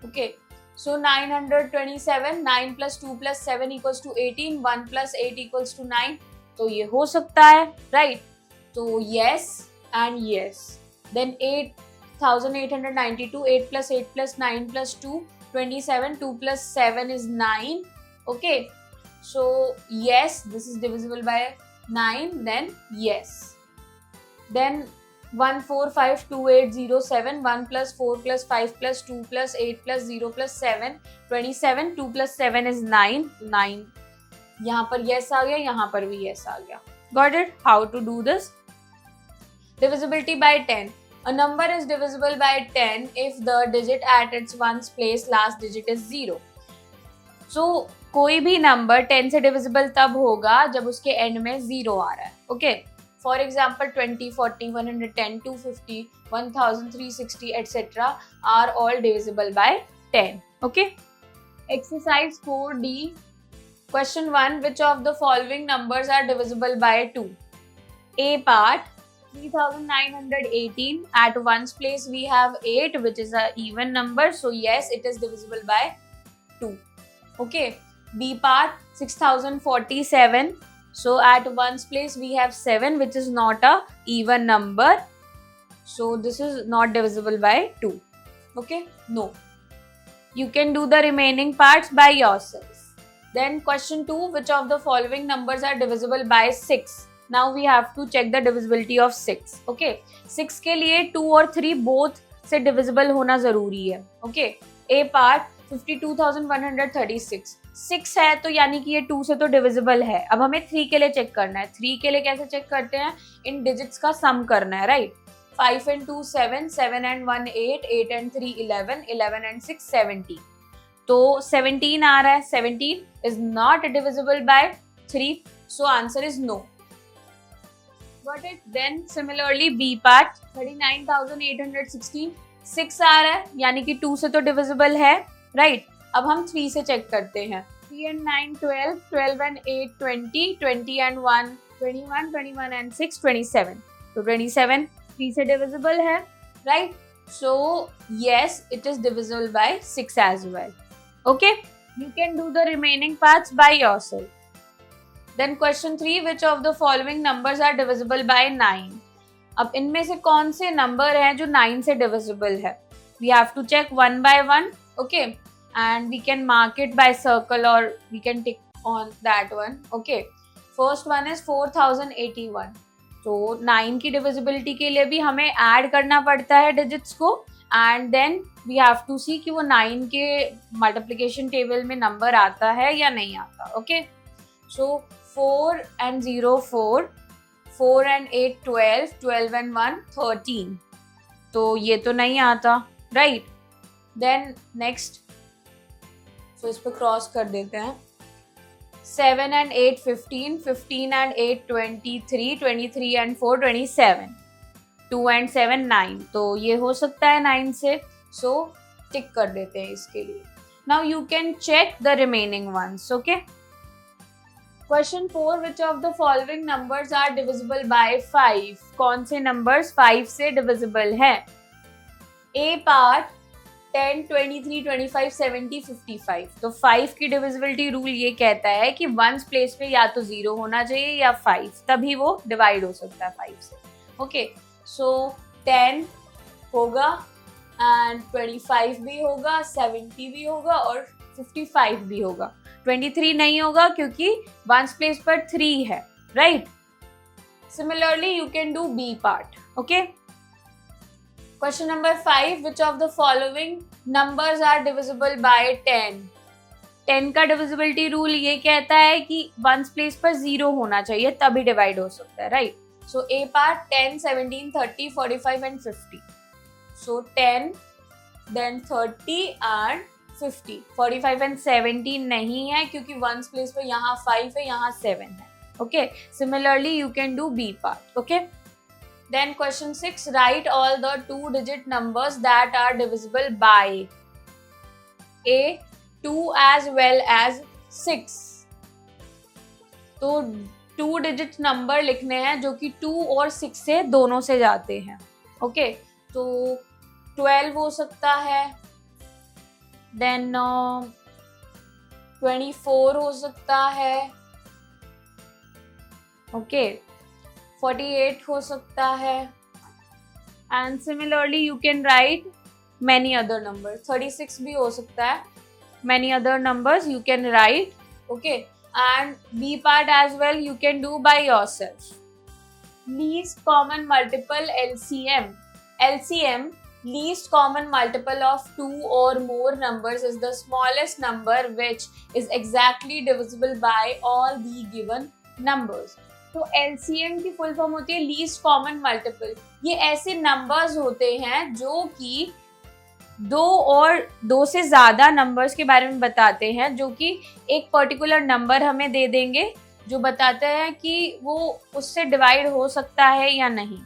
S1: Okay, so 927. 9 plus 2 plus 7 equals to 18. 1 plus 8 equals to 9. तो ये हो सकता है, right? तो yes and yes. Then 8892. 8 plus 8 plus 9 plus 2, 27. 2 plus 7 is 9. Okay. So yes, this is divisible by 9, then yes. Then 1452807. 1 plus 4 plus 5 plus 2 plus 8 plus 0 plus 7, 27. 2 plus 7 is 9. 9 यहाँ पर yes आ गया, यहाँ पर भी yes आ गया. Got it? How to do this? Divisibility by 10. A number is divisible by 10 if the digit at its ones place last digit is 0. So कोई भी number 10 से डिविजिबल तब होगा जब उसके एंड में 0 आ रहा है. Okay, for example 20, 40, 110, 250, 1000, 360 etc. Are all divisible by 10. Okay, exercise 4D. Question 1. Which of the following numbers are divisible by 2? A part, 3918. At ones place we have 8, which is an even number, so yes, it is divisible by 2. Okay. B part, 6047. So at ones place we have 7, which is not a even number, so this is not divisible by 2. Okay, no. You can do the remaining parts by yourself. Then question 2. Which of the following numbers are divisible by 6? Now we have to check the divisibility of 6. Okay, 6 के लिए 2 और 3 both से divisible होना जरूरी है. Okay, A part, 52,136. 6 है तो यानी कि ये 2 से तो डिविजिबल है. अब हमें 3 के लिए चेक करना है. 3 के लिए कैसे चेक करते हैं? इन डिजिट्स का सम करना है, right. 5 and 2 7, 7 and 1 8, 8 and 3 11, 11 and 6 17. तो 17 आ रहा है. 17 is not divisible by 3, so answer is no. Got it? Then similarly B part, 39,816. 6 आ रहा है यानी कि 2 से तो डिविजिबल है, राइट. अब हम 3 से चेक करते हैं. 3 and 9 12, 12 and 8 20, 20 and 1 21, 21 and 6 27. तो 27 3 से divisible है, right? So yes, it is divisible by 6 as well. Okay? You can do the remaining parts by yourself. Then question 3, which of the following numbers are divisible by 9? अब इनमें से कौन से number हैं जो 9 से divisible है? We have to check one by one, okay? And we can mark it by circle or we can tick on that one, okay? First one is 4081. तो 9 की divisibility के लिए भी हमें add करना पड़ता है digits को, and then we have to see कि वो 9 के multiplication table में number आता है या नहीं आता, okay? So 4 and 0 4, 4 and 8 12, 12 and 1 13. तो ये तो नहीं आता, right? Then next, so इस पे क्रॉस कर देते हैं. 7 and 8 15, 15 and 8 23, 23 and 4 27, 2 and 7 9. तो ये हो सकता है 9 से, so टिक कर देते हैं इसके लिए. Now you can check the remaining ones, okay? Question 4, which of the following numbers are divisible by 5? कौन से numbers 5 से divisible हैं? A part 10, 23, 25, 70, 55. तो 5 की divisibility rule ये कहता है कि ones place पे या तो 0 होना चाहिए या 5, तभी वो divide हो सकता है 5 से. Okay, so 10 होगा and 25 भी होगा, 70 भी होगा और 55 भी होगा. 23 नहीं होगा क्योंकि ones place पर 3 है, right? Similarly, you can do B part, okay? Question number 5, which of the following numbers are divisible by 10? 10 का divisibility rule ये कहता है कि ones place पर 0 होना चाहिए तभी divide हो सकता है, right? So A part 10, 17, 30, 45 and 50. So 10, then 30 and 50. 45 and 17 नहीं है क्योंकि ones place पर यहाँ 5 है, यहाँ 7 है. Okay. Similarly, you can do B part. Okay. Then question 6, write all the 2-digit numbers that are divisible by A, 2 as well as 6. तो 2-digit number लिखने हैं जो कि 2 और 6 से दोनों से जाते हैं. Okay. तो 12 हो सकता है, then 24 हो सकता है, okay. 48 हो सकता है, and similarly you can write many other numbers. 36 भी हो सकता है. Many other numbers you can write, okay. And B part as well you can do by yourself. Least common multiple LCM. LCM, least common multiple of 2 or more numbers, is the smallest number which is exactly divisible by all the given numbers. तो LCM की full form होती है least common multiple. ये ऐसे numbers होते हैं जो कि 2 और 2 से ज्यादा नंबर्स के बारे में बताते हैं, जो कि एक पर्टिकुलर नंबर हमें दे देंगे जो बताते हैं कि वो उससे डिवाइड हो सकता है या नहीं.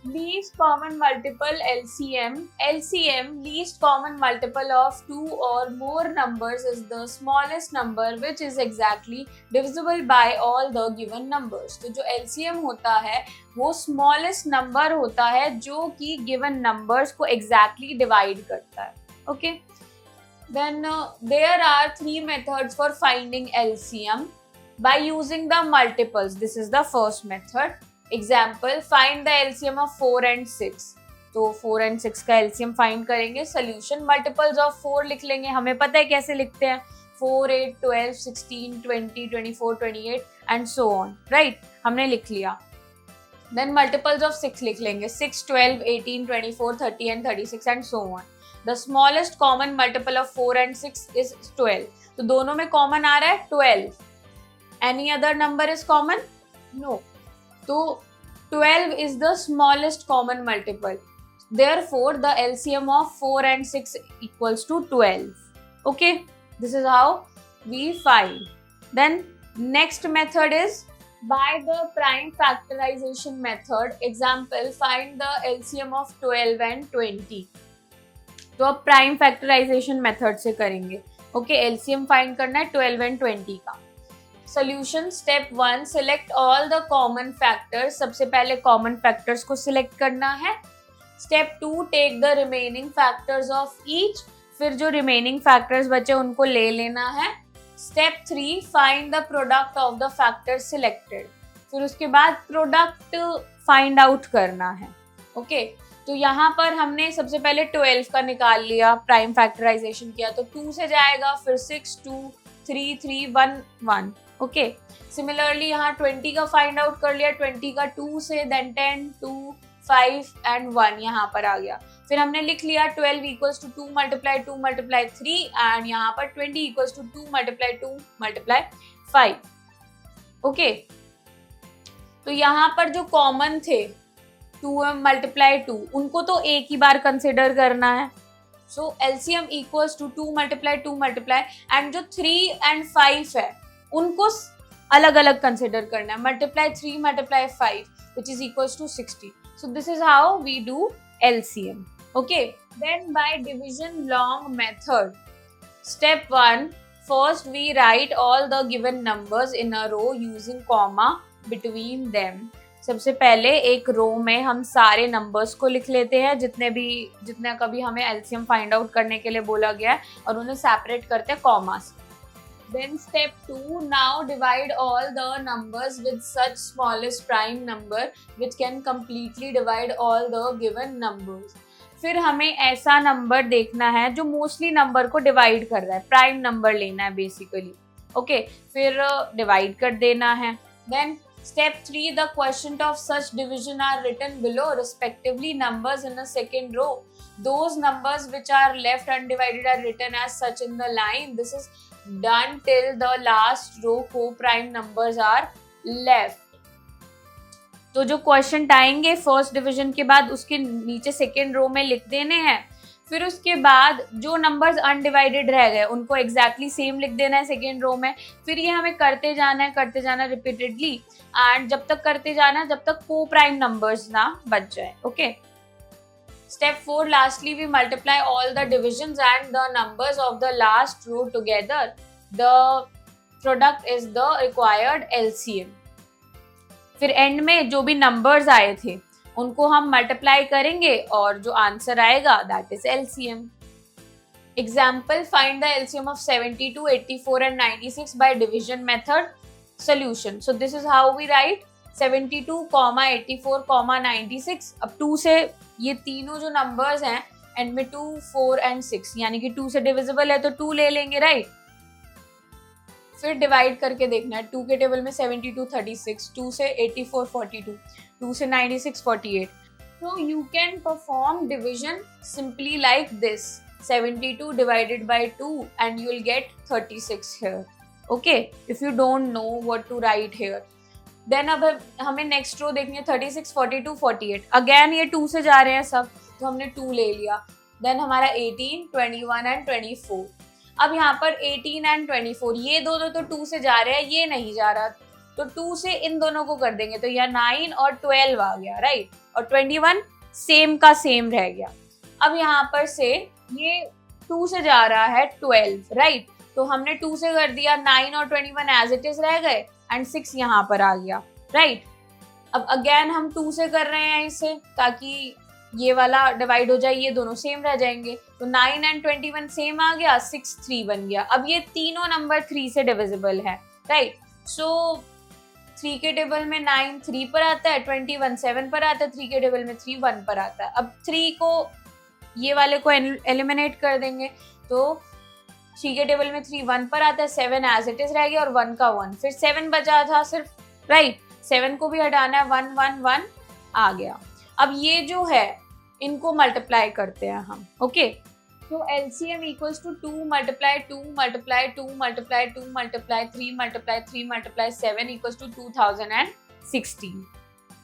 S1: Least common multiple LCM. LCM, least common multiple of 2 or more numbers, is the smallest number which is exactly divisible by all the given numbers. तो जो LCM होता है वो smallest number होता है जो कि given numbers को exactly divide करता है. Okay. Then there are 3 methods for finding LCM by using the multiples. This is the first method. Example, find the LCM of 4 and 6. तो 4 and 6 का LCM find करेंगे. Solution, multiples of 4 लिख लेंगे. हमें पता है कैसे लिखते हैं. 4, 8, 12, 16, 20, 24, 28 and so on. Right? हमने लिख लिया. Then multiples of 6 लिख लेंगे. 6, 12, 18, 24, 30 and 36 and so on. The smallest common multiple of 4 and 6 is 12. तो दोनों में common आ रहा है 12. Any other number is common? No. तो 12 is the smallest common multiple. Therefore, the LCM of 4 and 6 equals to 12. Okay, this is how we find. Then next method is by the prime factorization method. Example, find the LCM of 12 and 20. तो अब prime factorization method से करेंगे। Okay, LCM find करना है 12 and 20 का। Solution step 1, select all the common factors. सबसे पहले common factors को सिलेक्ट करना है। Step 2, take the remaining factors of each. फिर जो रिमेनिंग फैक्टर्स बचे उनको ले लेना है। Step 3, find the product of the factors selected. फिर उसके बाद प्रोडक्ट फाइंड आउट करना है। ओके, तो यहाँ पर हमने सबसे पहले 12 का निकाल लिया, प्राइम फैक्टराइजेशन किया तो 2 से जाएगा, फिर 6 2 3 3 1 1। ओके, सिमिलरली यहाँ 20 का फाइंड आउट कर लिया, 20 का 2 से, देन 10 2 5 एंड 1 यहाँ पर आ गया। फिर हमने लिख लिया 12 इक्वल्स टू 2 मल्टीप्लाई 3 एंड यहाँ पर 20 इक्वल्स टू 2 मल्टीप्लाई 5। ओके, तो यहाँ पर जो कॉमन थे 2 मल्टीप्लाई 2, उनको तो एक ही बार कंसिडर करना है। So LCM equals to 2 multiply and जो 3 एंड 5 है उनको अलग अलग कंसिडर करना है। Multiply 3 multiply 5 which is equals to 60. So this is how we do LCM. Okay, then by division long method, step 1, first we write all the given numbers in a row using comma between them. सबसे पहले एक रो में हम सारे numbers को लिख लेते हैं जितने कभी हमें एलसीएम फाइंड आउट करने के लिए बोला गया है, और उन्हें सेपरेट करते हैं कॉमा से। Then step 2, now divide all the numbers with such smallest prime number which can completely divide all the given numbers. फिर हमें ऐसा नंबर देखना है जो मोस्टली नंबर को डिवाइड कर रहा है, प्राइम नंबर लेना है बेसिकली। ओके, फिर डिवाइड कर देना है। Then step 3, the quotient of such division are written below, respectively numbers in a second row. Those numbers which are left undivided are written as such in the line. This is done till the last row co-prime numbers are left. तो जो question आएंगे first division के बाद उसके नीचे second row में लिख देने हैं। फिर उसके बाद जो नंबर्स अनडिवाइडेड रह गए उनको एग्जैक्टली सेम लिख देना है सेकेंड रो में। फिर ये हमें करते जाना रिपीटेडली, एंड जब तक करते जाना जब तक को प्राइम नंबर्स ना बच जाए। Okay, Step 4, lastly we multiply all the divisions and the numbers of the last row together. The product is the required LCM. फिर एंड में जो भी नंबर्स आए थे उनको हम मल्टीप्लाई करेंगे और जो आंसर आएगा that is LCM. Example, find the LCM of 72, 84 and 96 by division method. Solution. So this is how we write 72, 84, 96. अब 2 से ये तीनों जो नंबर्स हैं एंड में 2, 4 एंड 6 यानी कि 2 से डिविजिबल है तो 2 ले लेंगे, राइट। फिर डिवाइड करके देखना है। 2 के टेबल में 72 36, 2 से 84 42, 2 से 96 48. So you can perform division simply like this, 72 divided by 2 and you will get 36 here. Okay, if you don't know what to write here. Then अब हमें नेक्स्ट रो देखनी है 36 42 48. अगेन ये 2 से जा रहे हैं सब, तो हमने 2 ले लिया। देन हमारा 18 21 एंड 24. अब यहाँ पर 18 एंड 24 ये दोनों तो 2 से जा रहे हैं, ये नहीं जा रहा, तो 2 से इन दोनों को कर देंगे तो यहाँ 9 और 12 आ गया, राइट। और 21 सेम का सेम रह गया। अब यहाँ पर से ये 2 से जा रहा है 12, राइट, तो हमने 2 से कर दिया, 9 और 21 एज इट इज रह गए एंड 6 यहाँ पर आ गया, राइट। अब अगेन हम 2 से कर रहे हैं इसे ताकि ये वाला डिवाइड हो जाए, ये दोनों सेम रह जाएंगे, तो 9 एंड 21 सेम आ गया, 6 3 बन गया। अब ये तीनों नंबर 3 से डिविजिबल है, राइट। सो 3 के टेबल में 9 3 पर आता है, 21 7 पर आता है, 3 के टेबल में 3 1 पर आता है। अब 3 को ये वाले को एलिमिनेट कर देंगे तो 3 के टेबल में 3 1 पर आता है, 7 एज इट इज रह गया और 1 का 1, फिर 7 बचा था सिर्फ, राइट। 7 को भी हटाना है, 1 1 1 आ गया। अब ये जो है इनको मल्टीप्लाई करते हैं हम, ओके। तो LCM equals to 2 multiply 2 multiply 2 multiply 2 multiply 3 multiply 3 multiply 7 equals to 2016.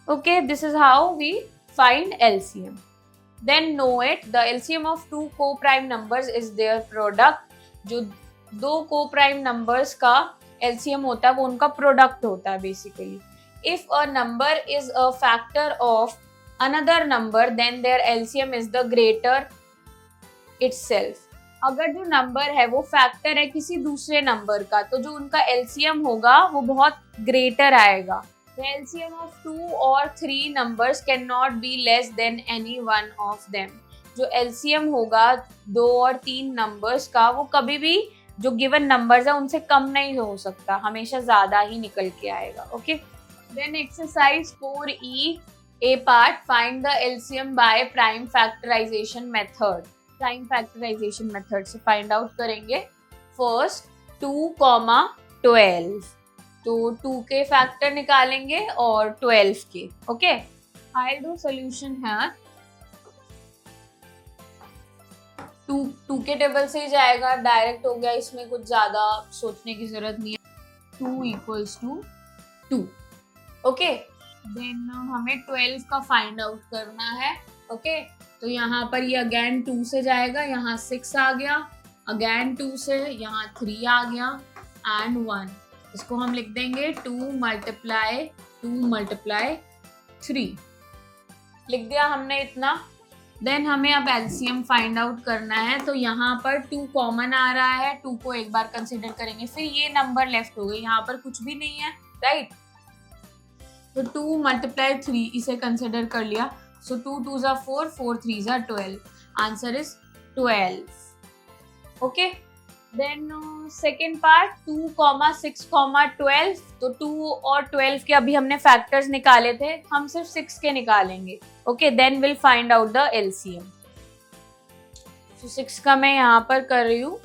S1: Okay, this is how we find LCM. Then know it, the LCM of two co-prime numbers is their product. जो दो co-prime numbers का LCM होता है वो उनका product होता है basically. If a number is a factor of another number, then their LCM is the greater itself. अगर जो नंबर है वो फैक्टर है किसी दूसरे नंबर का, तो जो उनका एलसीएम होगा वो बहुत ग्रेटर आएगा. The LCM of 2 or 3 numbers cannot be less than any one of them. जो LCM होगा 2 और 3 नंबर्स का, वो कभी भी जो गिवन नंबर्स है उनसे कम नहीं हो सकता, हमेशा ज्यादा ही निकल के आएगा. Okay, then exercise 4E A part, find the LCM by prime factorization method. Prime factorization method से फाइंड आउट करेंगे. फर्स्ट 2,12, तो 2 के फैक्टर निकालेंगे और 12 के. ओके, आई डू सोल्यूशन है. 2 के टेबल से ही जाएगा, डायरेक्ट हो गया, इसमें कुछ ज्यादा सोचने की जरूरत नहीं है. 2 इक्वल्स टू 2. ओके, देन हमें 12 का फाइंड आउट करना है. ओके, तो यहाँ पर ये अगेन 2 से जाएगा, यहाँ 6 आ गया, अगेन 2 से यहाँ 3 आ गया एंड 1. इसको हम लिख देंगे 2 मल्टीप्लाई 3. लिख दिया हमने इतना. देन हमें अब एलसीएम फाइंड आउट करना है. तो यहाँ पर 2 कॉमन आ रहा है, 2 को एक बार कंसिडर करेंगे, फिर ये नंबर लेफ्ट हो गए, यहाँ पर कुछ भी नहीं है, राइट. तो 2 मल्टीप्लाई 3 इसे कंसिडर कर लिया. So 2 2s are 4, 4 3s are 12. Answer is 12. Okay, then second part 2, 6, 12. तो 2 और 12 के अभी हमने फैक्टर्स निकाले थे, हम सिर्फ 6 के निकालेंगे. Okay, then will find out the LCM. तो 6 का मैं यहाँ पर कर रही हूँ.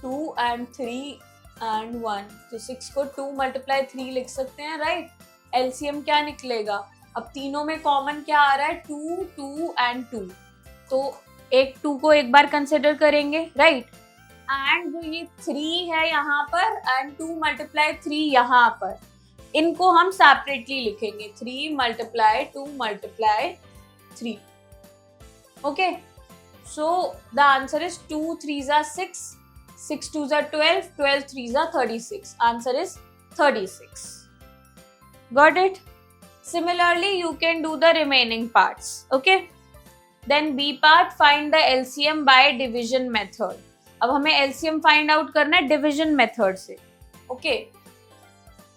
S1: 2 and 3 and 1. तो 6 को 2 मल्टीप्लाई 3 लिख सकते हैं, राइट. एलसीएम क्या निकलेगा? अब तीनों में कॉमन क्या आ रहा है? 2, 2 and 2. तो एक 2 को एक बार कंसिडर करेंगे, राइट. एंड जो ये 3 है यहाँ पर एंड 2 मल्टीप्लाई 3 यहाँ पर, इनको हम सेपरेटली लिखेंगे. 3 multiply 2 multiply 3. Okay, so the answer is 2 3s are 6, 6 2s are 12, 12 3s are 36. Answer is 36. Got it? Similarly, you can do the remaining parts. Okay? Then B part, find the LCM by division method. अब हमें LCM find out करना है division method से. Okay?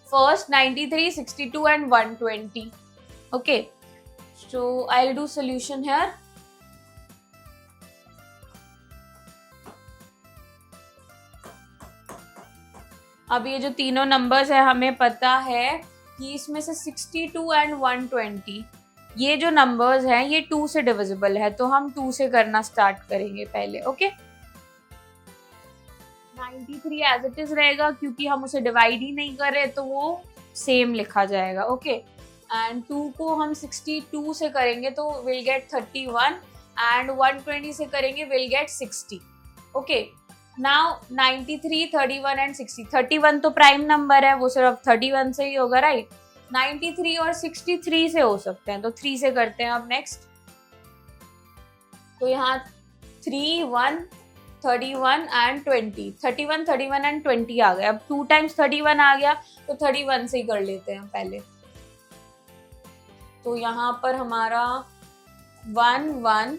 S1: First 93, 62 and 120. Okay? So I'll do solution here. अब ये जो तीनों numbers है, हमें पता है कि इसमें से 62 एंड 120, ये जो नंबर्स हैं ये 2 से डिविजिबल है, तो हम 2 से करना स्टार्ट करेंगे पहले. ओके, 93 एज इट इज रहेगा क्योंकि हम उसे डिवाइड ही नहीं कर रहे, तो वो सेम लिखा जाएगा. ओके, एंड 2 को हम 62 से करेंगे तो विल गेट 31 एंड 120 से करेंगे will get 60. Okay, now 93, 31 and 60. 31 तो प्राइम नंबर है, वो सिर्फ 31 से ही होगा, राइट. 93 और 63 से हो सकते हैं, तो 3 से करते हैं अब नेक्स्ट. तो यहाँ 3, 1, 31 एंड 20. 31, 31 एंड 20 आ गया. अब 2 times 31 आ गया, तो 31 से ही कर लेते हैं पहले. तो यहाँ पर हमारा 1, 1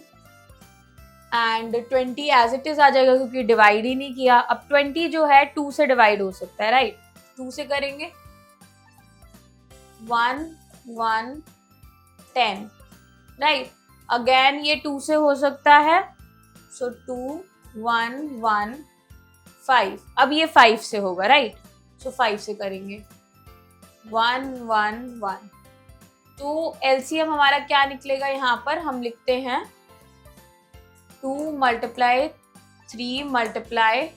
S1: एंड 20 एज इट इज आ जाएगा क्योंकि डिवाइड ही नहीं किया. अब 20 जो है 2 से डिवाइड हो सकता है, राइट. 2 से करेंगे 1, 1, 10, राइट. अगेन ये 2 से हो सकता है, सो 2, 1, 1, 5. अब ये 5 से होगा, राइट. सो 5 से करेंगे 1, 1, 1. तो एलसीएम हमारा क्या निकलेगा? यहाँ पर हम लिखते हैं 2 multiply 3 multiply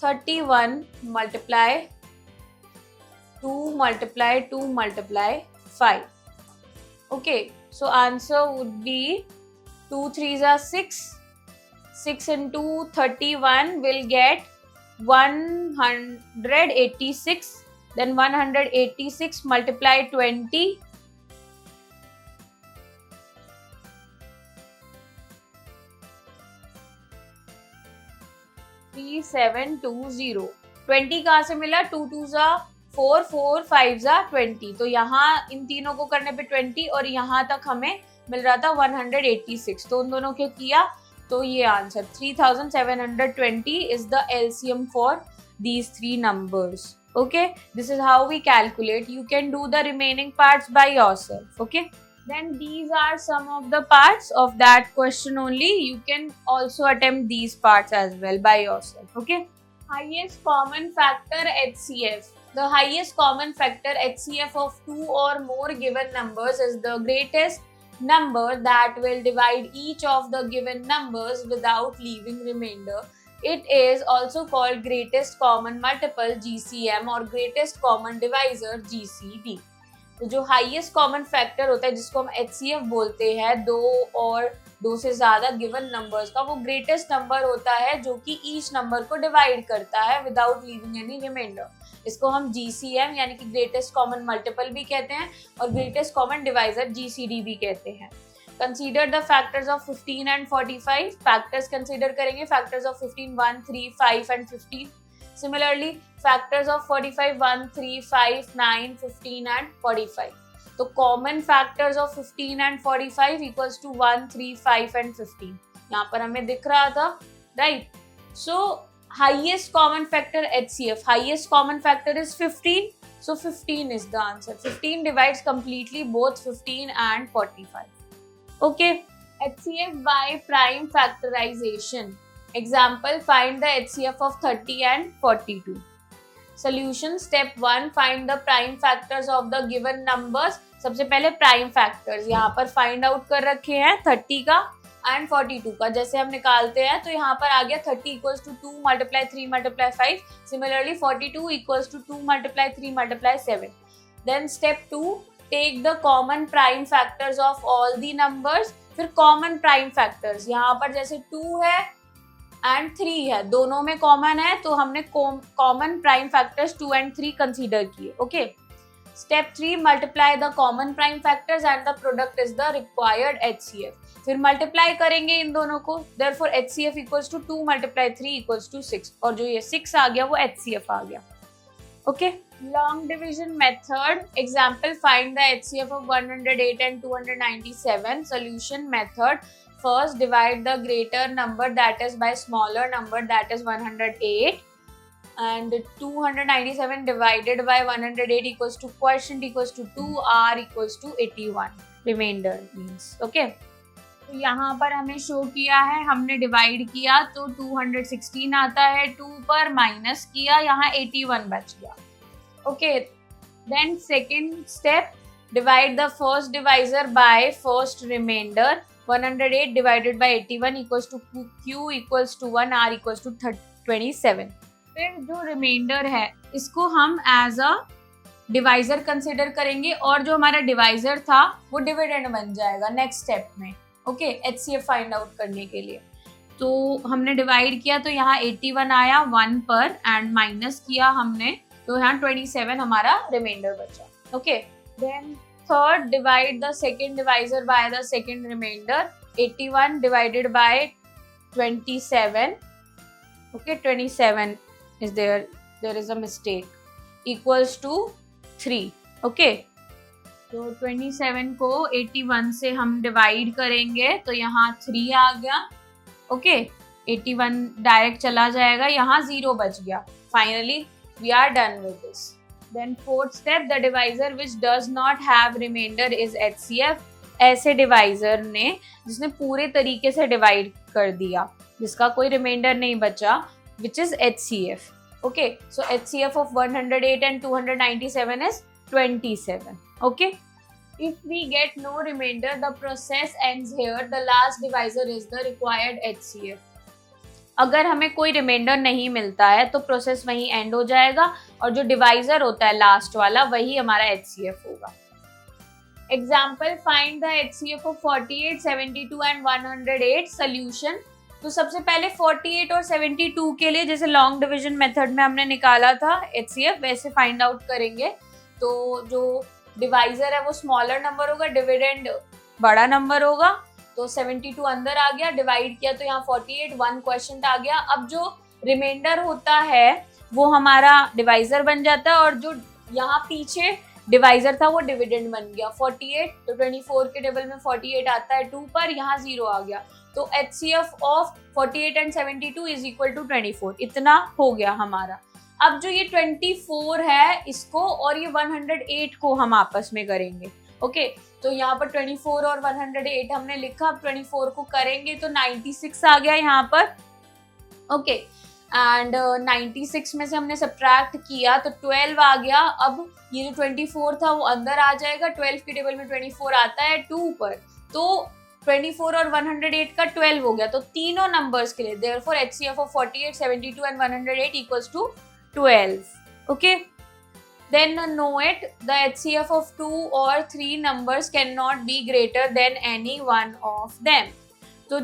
S1: 31 multiply 2 multiply 2 multiply 5. Okay, so answer would be 2 3s are 6. 6 into 31 will get 186. Then 186 multiply 20. 3720. 20 कहाँ से मिला? 2 2s are 4, 4 5s are 20. तो यहाँ इन तीनों को करने पे 20 और यहाँ तक हमें मिल रहा था 186, तो उन दोनों के किया तो ये answer 3720 is the LCM for these three numbers. Okay, this is how we calculate. You can do the remaining parts by yourself. Okay, then these are some of the parts of that question only. You can also attempt these parts as well by yourself. Okay, highest common factor HCF. The highest common factor HCF of two or more given numbers is the greatest number that will divide each of the given numbers without leaving remainder. It is also called greatest common multiple GCM or greatest common divisor GCD. तो जो highest common factor होता है जिसको हम HCF बोलते हैं, दो और दो से ज्यादा गिवन नंबर्स का, वो ग्रेटेस्ट नंबर होता है जो कि ईच नंबर को डिवाइड करता है विदाउट लीविंग एनी रिमाइंडर. इसको हम GCM यानी कि ग्रेटेस्ट कॉमन मल्टीपल भी कहते हैं और ग्रेटेस्ट कॉमन डिवाइजर GCD भी कहते हैं. Consider the factors of 15 and 45. Factors consider करेंगे, factors of 15 1 3 5 and 15. Similarly, factors of 45 1 3 5 9 15 and 45. तो common factors of 15 and 45 equals to 1 3 5 and 15. यहाँ पर हमें दिख रहा था, right? So highest common factor HCF, highest common factor is 15. So 15 is the answer. 15 divides completely both 15 and 45. Okay, HCF by prime factorization. Example, find the HCF of 30 and 42. Solution, step 1, find the prime factors of the given numbers. सबसे पहले prime factors यहाँ पर find out कर रखे हैं 30 का and 42 का. जैसे हम निकालते हैं तो यहाँ पर आ गया 30 equals to 2 multiply 3 multiply 5. Similarly 42 equals to 2 multiply 3 multiply 7. Then step 2, take the common prime factors of all the numbers. फिर common prime factors यहाँ पर जैसे 2 है एंड 3 है, दोनों में कॉमन है तो हमने common prime factors 2 and 3 consider किए. Okay, step 3, multiply the common prime factors and the product is the required HCF. फिर मल्टीप्लाई करेंगे इन दोनों को, therefore HCF equals to 2 multiply 3 equals to 6 और जो ये 6 आ गया वो HCF आ गया. Okay, long division method. Example, find the HCF of 108 and 297. Solution method, first divide the greater number that is by smaller number that is 108 and 297 divided by 108 equals to quotient equals to 2, r equals to 81. remainder means. okay, तो यहाँ पर हमें show किया है, हमने divide किया तो 216 आता है, 2 पर माइनस किया, यहाँ 81 बच गया. Okay, then second step, divide the first divisor by first remainder. 108 divided by 81 equals to q equals to 1, r equals to 27. फिर जो रिमाइंडर है इसको हम एज अ डिवाइजर कंसिडर करेंगे और जो हमारा डिवाइजर था वो डिविडेंड बन जाएगा नेक्स्ट स्टेप में. ओके, HCF फाइंड आउट करने के लिए तो हमने डिवाइड किया तो यहाँ 81 आया 1 पर एंड माइनस किया हमने तो यहाँ 27 हमारा रिमाइंडर बचा. Okay, then third, divide the second divisor by the second remainder. 81 divided by 27. Okay, 27 is there. There is a mistake. Equals to 3. Okay. तो 27 को 81 से हम डिवाइड करेंगे तो यहाँ 3 आ गया. ओके, 81 डायरेक्ट चला जाएगा, यहाँ 0 बच गया. Finally, we are done with this. Then fourth step, the divisor which does not have remainder is HCF. ऐसे डिवाइजर ने जिसने पूरे तरीके से डिवाइड कर दिया, जिसका कोई रिमाइंडर नहीं बचा, which is HCF. Okay, so HCF of 108 and 297 is 27. Okay, if we get no remainder, the process ends here. The last divisor is the required HCF. अगर हमें कोई रिमाइंडर नहीं मिलता है तो प्रोसेस वहीं एंड हो जाएगा और जो डिवाइजर होता है लास्ट वाला वही हमारा HCF होगा. Example, find the HCF of 48, 72 and 108. Solution, तो सबसे पहले 48 और 72 के लिए जैसे लॉन्ग डिवीजन मेथड में हमने निकाला था HCF वैसे फाइंड आउट करेंगे. तो जो डिवाइजर है वो स्मॉलर नंबर होगा, डिविडेंड बड़ा नंबर होगा. तो 72 अंदर आ गया, डिवाइड किया तो यहाँ 48, 1 क्वेश्चन आ गया. अब जो रिमाइंडर होता है वो हमारा डिवाइजर बन जाता है और जो यहाँ पीछे डिवाइजर था वो डिविडेंड बन गया 48, तो 24 के टेबल में 48 आता है 2 पर, यहाँ 0 आ गया, तो HCF of 48 and 72 is equal to 24। इतना हो गया हमारा। अब जो ये 24 है इसको और ये 108 को हम आपस में करेंगे। ओके, तो यहाँ पर 24 और 108 हमने लिखा, अब 24 को करेंगे तो 96 आ गया यहाँ पर। ओके, एंड 96 में से हमने सब्ट्रैक्ट किया तो 12 आ गया। अब ये जो 24 था वो अंदर आ जाएगा, 12 के टेबल में 24 आता है 2 पर, तो 24 और 108 का 12 हो गया। तो तीनों नंबर्स के लिए therefore HCF of 48, 72 and 108 equals to 12। Okay, then know it, the HCF of 2 or 3 numbers cannot be greater than any one of them। तो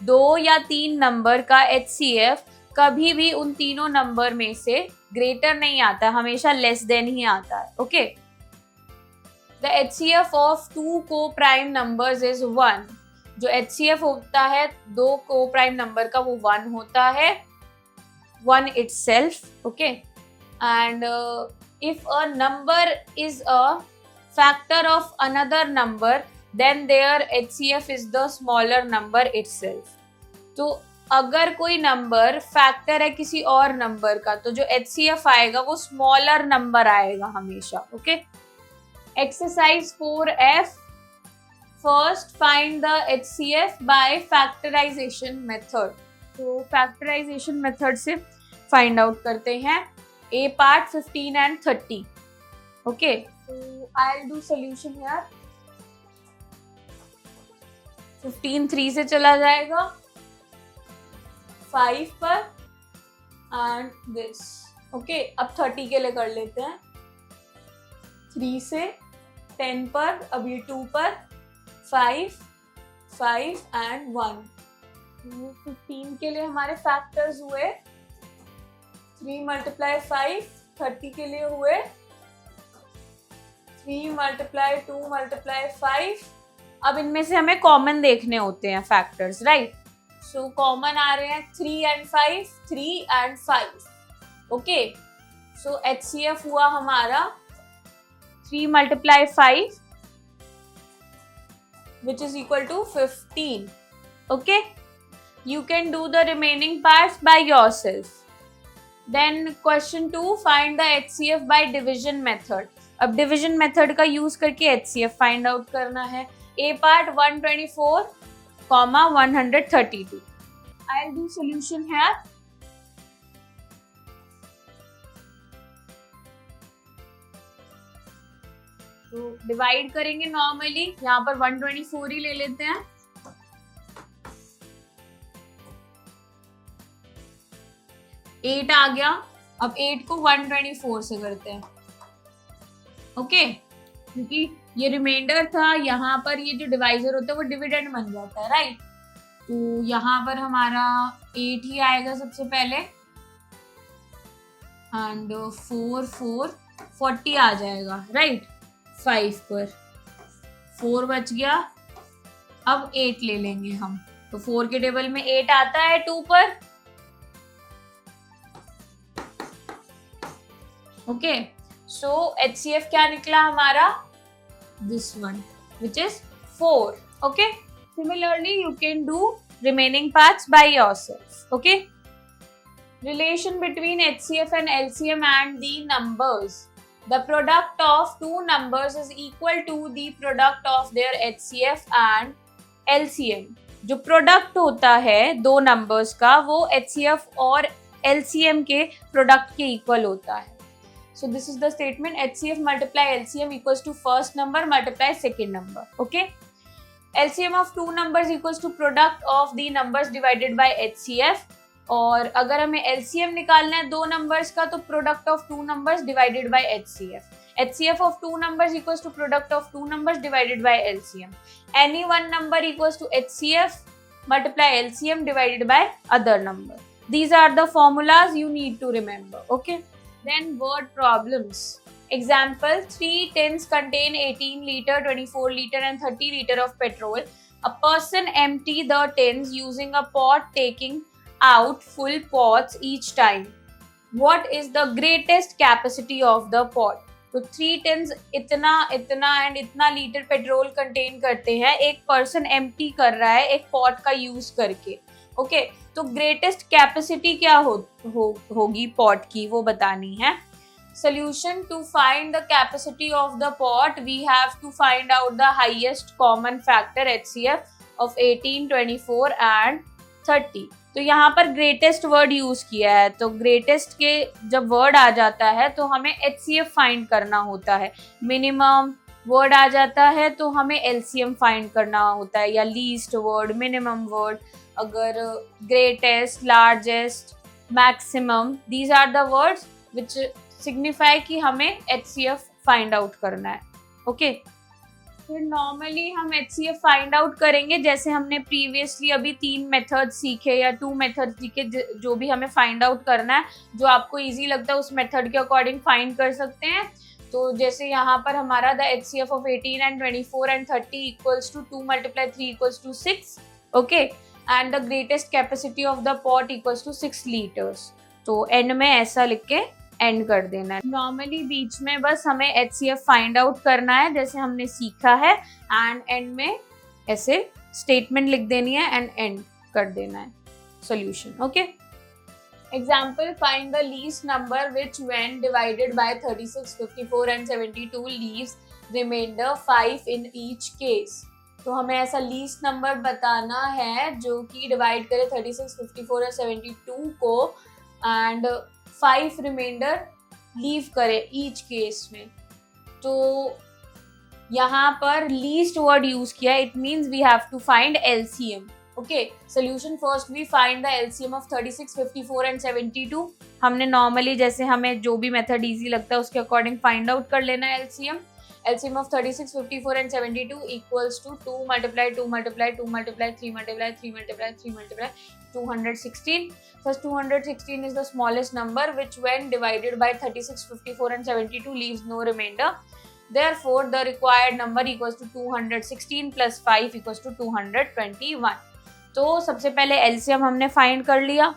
S1: 2 या 3 नंबर का HCF कभी भी उन तीनों नंबर में से ग्रेटर नहीं आता, हमेशा लेस देन ही आता है। ओके, द HCF ऑफ 2 को प्राइम नंबर्स इज 1। जो HCF होता है 2 को प्राइम नंबर का वो 1 होता है, 1 itself। Okay, and if a number is a factor of another number then their HCF is the smaller number itself। तो अगर कोई नंबर फैक्टर है किसी और नंबर का तो जो HCF आएगा वो स्मॉलर नंबर आएगा हमेशा। Okay, exercise 4F, first find the HCF by factorization method. तो फैक्टराइजेशन मेथड से फाइंड आउट करते हैं A part 15 and 30। Okay, so I'll do solution here। 15 3 से चला जाएगा 5 पर and this। Okay, अब 30 के लिए कर लेते हैं। 3 से 10 पर, अब ये 2 पर, 5 5 and 1। 15 के लिए हमारे फैक्टर्स हुए 3 multiply 5, 30 के लिए हुए 3 multiply 2 multiply 5। अब इनमें से हमें कॉमन देखने होते हैं फैक्टर्स, राइट? सो कॉमन आ रहे हैं 3 and 5, 3 and 5। Okay, so HCF हुआ हमारा 3 multiply 5 which is equal to 15। Okay, you can do the remaining parts by yourself। Then question 2, find the HCF by division method। अब division method का use करके HCF find out करना है। A part 124, 132। I'll do solution here। तो divide करेंगे normally, यहाँ पर 124 ही ले लेते हैं। 8 आ गया, अब 8 को 124 से करते हैं। ओके, क्योंकि ये रिमाइंडर था, यहाँ पर ये जो डिवाइजर होता है वो डिविडेंड बन जाता है, राइट? तो यहाँ पर हमारा 8 ही आएगा सबसे पहले एंड 4 4 40 आ जाएगा, राइट? 5 पर 4 बच गया, अब 8 ले लेंगे हम, तो 4 के टेबल में 8 आता है 2 पर। ओके, सो HCF क्या निकला हमारा? This one which is 4। Okay, similarly you can do remaining parts by yourself. Okay, relation between HCF and LCM and the numbers। The product of two numbers is equal to the product of their HCF and LCM। जो product होता है दो numbers का वो HCF और LCM के product के equal होता है। So this is the statement, HCF multiply LCM equals to first number multiply second number। Okay, LCM of two numbers equals to product of the numbers divided by HCF। और अगर हमें LCM निकालना है दो numbers का तो product of two numbers divided by HCF। HCF of two numbers equals to product of two numbers divided by LCM। Any one number equals to HCF multiply LCM divided by other number। These are the formulas you need to remember। Okay, then word problems। Example, 3 tins contain 18 liter, 24 liter and 30 liter of petrol। A person empty the tins using a pot taking out full pots each time। What is the greatest capacity of the pot? तो 3 tins इतना इतना and इतना litre petrol contain करते हैं। एक person empty कर रहा है एक पॉट का यूज करके। ओके, तो ग्रेटेस्ट कैपेसिटी क्या होगी पॉट की, वो बतानी है। Solution: to find the capacity of the pot, we have to find out the highest common factor HCF of 18, 24 and 30। तो यहाँ पर ग्रेटेस्ट वर्ड यूज किया है, तो ग्रेटेस्ट के जब वर्ड आ जाता है तो हमें HCF फाइंड करना होता है। मिनिमम वर्ड आ जाता है तो हमें LCM फाइंड करना होता है, या लीस्ट वर्ड, मिनिमम वर्ड। अगर greatest, largest, maximum, these are the words which signify कि हमें HCF फाइंड आउट करना है। ओके, फिर नॉर्मली हम HCF फाइंड आउट करेंगे जैसे हमने प्रीवियसली अभी 3 मेथड सीखे या 2 मेथड सीखे, जो भी हमें फाइंड आउट करना है, जो आपको इजी लगता है उस मेथड के अकॉर्डिंग फाइंड कर सकते हैं। तो जैसे यहाँ पर हमारा the HCF of 18 and 24 and 30 equals to 2 × 3 equals to 6। Okay, and the greatest capacity of the pot equals to 6 litres. तो एंड में ऐसा लिख के एंड कर देना है। नॉर्मली बीच में बस हमें HCF फाइंड आउट करना है जैसे हमने सीखा है, एंड एंड में ऐसे स्टेटमेंट लिख देनी है एंड एंड कर देना है solution. Okay, example: find the least number which when divided by 36, 54 and 72 leaves remainder 5 in each case. तो हमें ऐसा लीस्ट नंबर बताना है जो कि डिवाइड करे 36, 54 और 72 को एंड 5 रिमाइंडर लीव करे ईच केस में। तो यहाँ पर लीस्ट वर्ड यूज किया है, it means we have to find LCM। Okay, solution: first we find the LCM of 36, 54 and 72। हमने नॉर्मली जैसे हमें जो भी मेथड इजी लगता है उसके अकॉर्डिंग फाइंड आउट कर लेना है LCM। LCM of 36, 54 and 72 equals to 2 × 2 × 2 × 3 × 3 × 3 × 3 × 216. First, 216 is the smallest number which when divided by 36, 54 and 72 leaves no remainder. Therefore, the required number equals to 216 plus 5 equals to 221. तो सबसे पहले LCM हमने find कर लिया,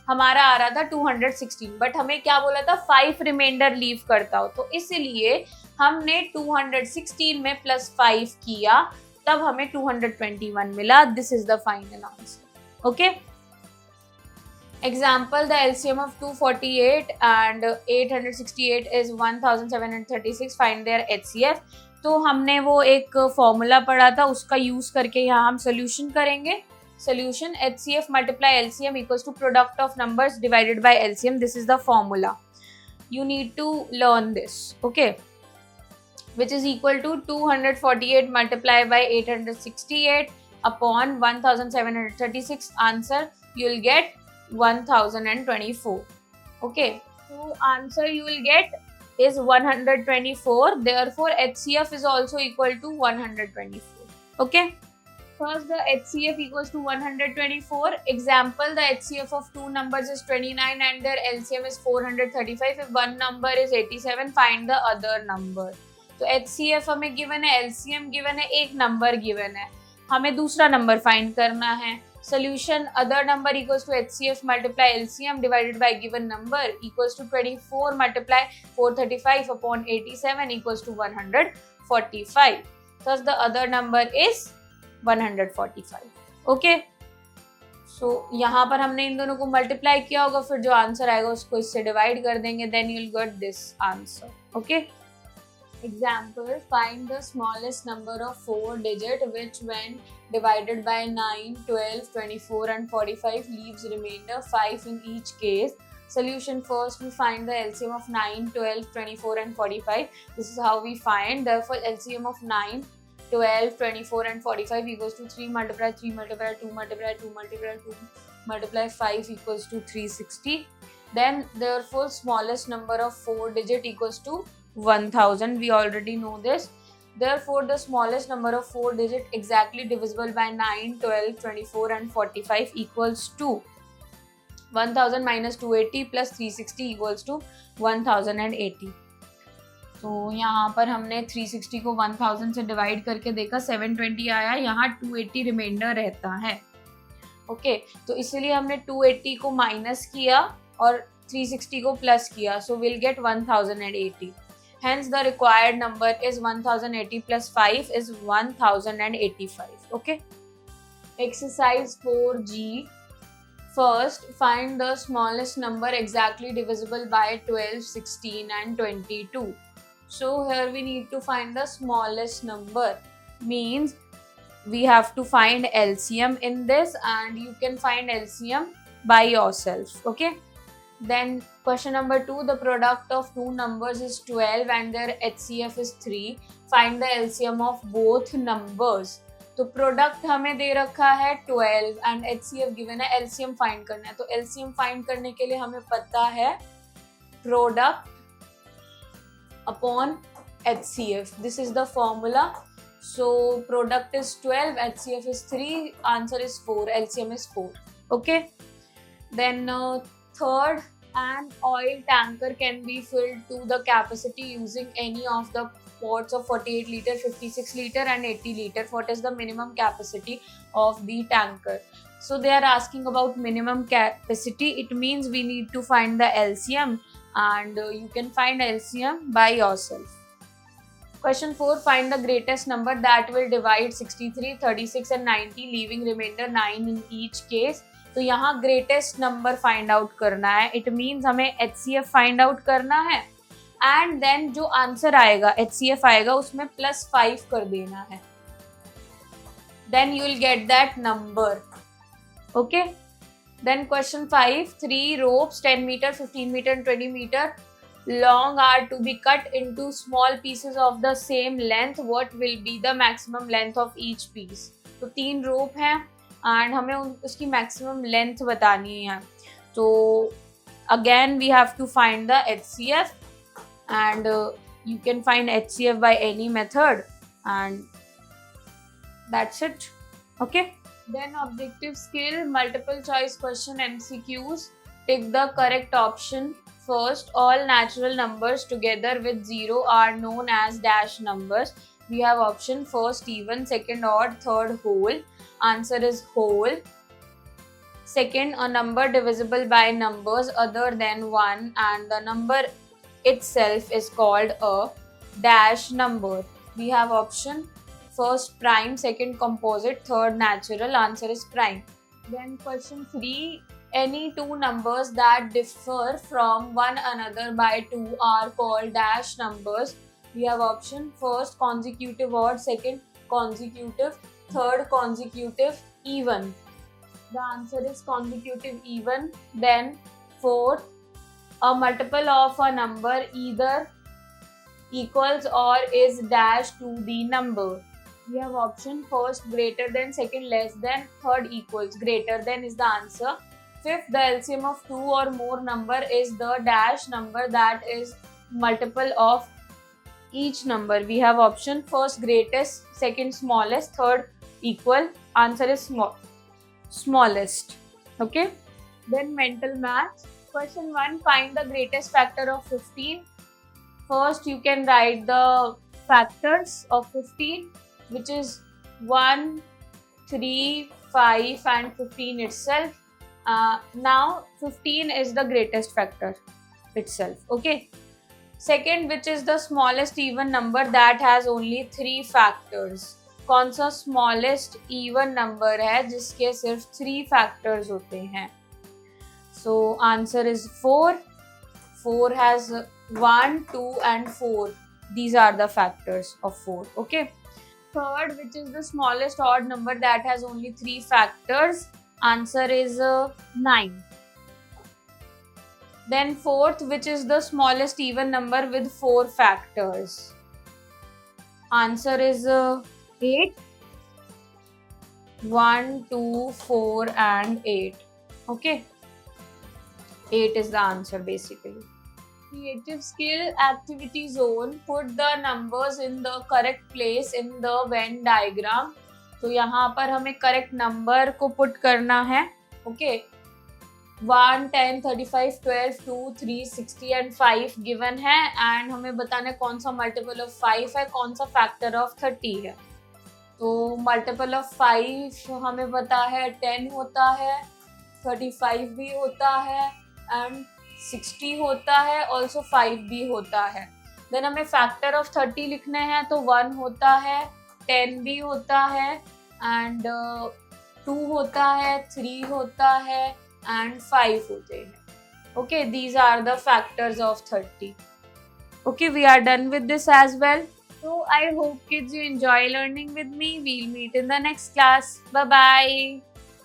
S1: हमारा आ रहा था 216, बट हमें क्या बोला था 5 रिमाइंडर लीव करता हो, तो इसलिए हमने 216 में प्लस 5 किया, तब हमें 221 मिला। This is the final answer. Okay, example: the LCM of 248 and 868 is 1736, find their HCF। तो हमने वो एक फॉर्मूला पढ़ा था, उसका यूज करके यहाँ हम सोल्यूशन करेंगे। Solution: HCF multiply LCM equals to product of numbers divided by LCM. This is the formula. You need to learn this, okay? Which is equal to 248 multiplied by 868 upon 1736. Answer you will get 1024. Okay, so answer you will get is 124. Therefore, HCF is also equal to 124. Okay. First, the HCF equals to 124. Example: the HCF of two numbers is 29 and their LCM is 435. If one number is 87, find the other number. तो HCF हमें given है, LCM given है, एक number given है, हमें दूसरा number find करना है। Solution: other number equals to HCF multiply LCM divided by given number equals to 24 multiply 435 upon 87 equals to 145. Thus, the other number is 145. Okay, सो यहाँ पर हमने इन दोनों को मल्टीप्लाई किया होगा, फिर जो आंसर आएगा उसको इससे डिवाइड कर देंगे, then you will get this answer. Okay, example: find the smallest number of 4 digit which when divided by 9, 12, 24 and 45 leaves remainder 5 in each case. Solution: first we find the LCM of 9, 12, 24 and 45. This is how we find. Therefore, LCM of 9, 12, 24 and 45 equals to 3 multiply 3 multiply 2 multiply 2 multiply 2 multiply 5 equals to 360. Then therefore smallest number of 4 digit equals to 1000. We already know this. Therefore the smallest number of 4 digit exactly divisible by 9, 12, 24 and 45 equals to 1000 minus 280 plus 360 equals to 1080. तो यहाँ पर हमने 360 को 1000 से divide करके देखा, 720 आया, यहाँ 280 रिमाइंडर रहता है। ओके, तो इसलिए हमने 280 को माइनस किया और 360 को प्लस किया, so will get 1080। Hence, the required number is 1080 plus 5 is 1085. Okay. Exercise 4G. First, find the smallest number exactly divisible by 12, 16 and 22. So here we need to find the smallest number. Means we have to find LCM in this, and you can find LCM by yourself. Okay. Then question number 2, the product of two numbers is 12 and their HCF is 3. Find the LCM of both numbers. तो product हमें दे रखा है 12 and HCF given है, LCM find करना है. तो LCM find करने के लिए हमें पता है product upon HCF. This is the formula. So product is 12, HCF is 3, answer is 4, LCM is 4. Okay. Then third, an oil tanker can be filled to the capacity using any of the pots of 48 liter, 56 liter and 80 liter. What is the minimum capacity of the tanker? So they are asking about minimum capacity. It means we need to find the LCM, and you can find LCM by yourself. Question 4, find the greatest number that will divide 63, 36 and 90 leaving remainder 9 in each case. तो यहाँ greatest number find out करना है. It means हमें HCF find out करना है, and then जो answer आएगा HCF आएगा उसमें +5 कर देना है. Then you will get that number. Okay. Then question 5, 3 ropes 10 meter, 15 meter and 20 meter long are to be cut into small pieces of the same length. What will be the maximum length of each piece? तो 3 rope हैं and हमें उसकी maximum length बतानी है. तो again we have to find the HCF, and you can find HCF by any method, and that's it. Okay. Then objective skill, multiple choice question MCQs. Pick the correct option. First, all natural numbers together with 0 are known as dash numbers. We have option first even, second odd, third whole. Answer is whole. Second, a number divisible by numbers other than 1 and the number itself is called a dash number. We have option first prime, second composite, third natural. Answer is prime. Then question 3, any two numbers that differ from one another by 2 are called dash numbers. We have option first consecutive odd, second consecutive, third consecutive even. The answer is consecutive even. Then fourth, a multiple of a number either equals or is dash to the number. We have option first greater than, second less than, third equals. Greater than is the answer. Fifth, the LCM of two or more number is the dash number that is multiple of each number. We have option first greatest, second smallest, third equal. Answer is smallest. Okay. Then mental math. Question 1, find the greatest factor of 15. First, you can write the factors of 15, which is 1, 3, 5 and 15 itself. Now 15 is the greatest factor itself. Okay. Second, which is the smallest even number that has only 3 factors. कौन सा smallest even number है जिसके सिर्फ 3 factors होते हैं? So answer is 4. 4 has 1, 2 and 4. These are the factors of 4. Okay. Third, which is the smallest odd number that has only 3 factors? Answer is 9. Then fourth, which is the smallest even number with 4 factors? Answer is 8. 1, 2, 4 and 8. Okay. 8 is the answer basically. Creative skill, activity zone. Put the numbers in the correct place in the Venn diagram. तो यहाँ पर हमें correct number को put करना है. Okay. 1, 10, 35, 12, 2, 3, 60 and 5 given है, and हमें बताना है कौन सा मल्टीपल ऑफ 5 है, कौन सा फैक्टर ऑफ 30 है. तो मल्टीपल ऑफ 5 हमें पता है 10 होता है, 35 भी होता है एंड 60 होता है, ऑल्सो 5 भी होता है. देन हमें फैक्टर ऑफ 30 लिखने हैं, तो 1 होता है, 10 भी होता है, एंड 2 होता है, 3 होता है, एंड 5 होते हैं. Okay, these are the factors of 30. Okay, we are done with this as well. So I hope kids you enjoy learning with me. We'll meet in the next class. Bye bye.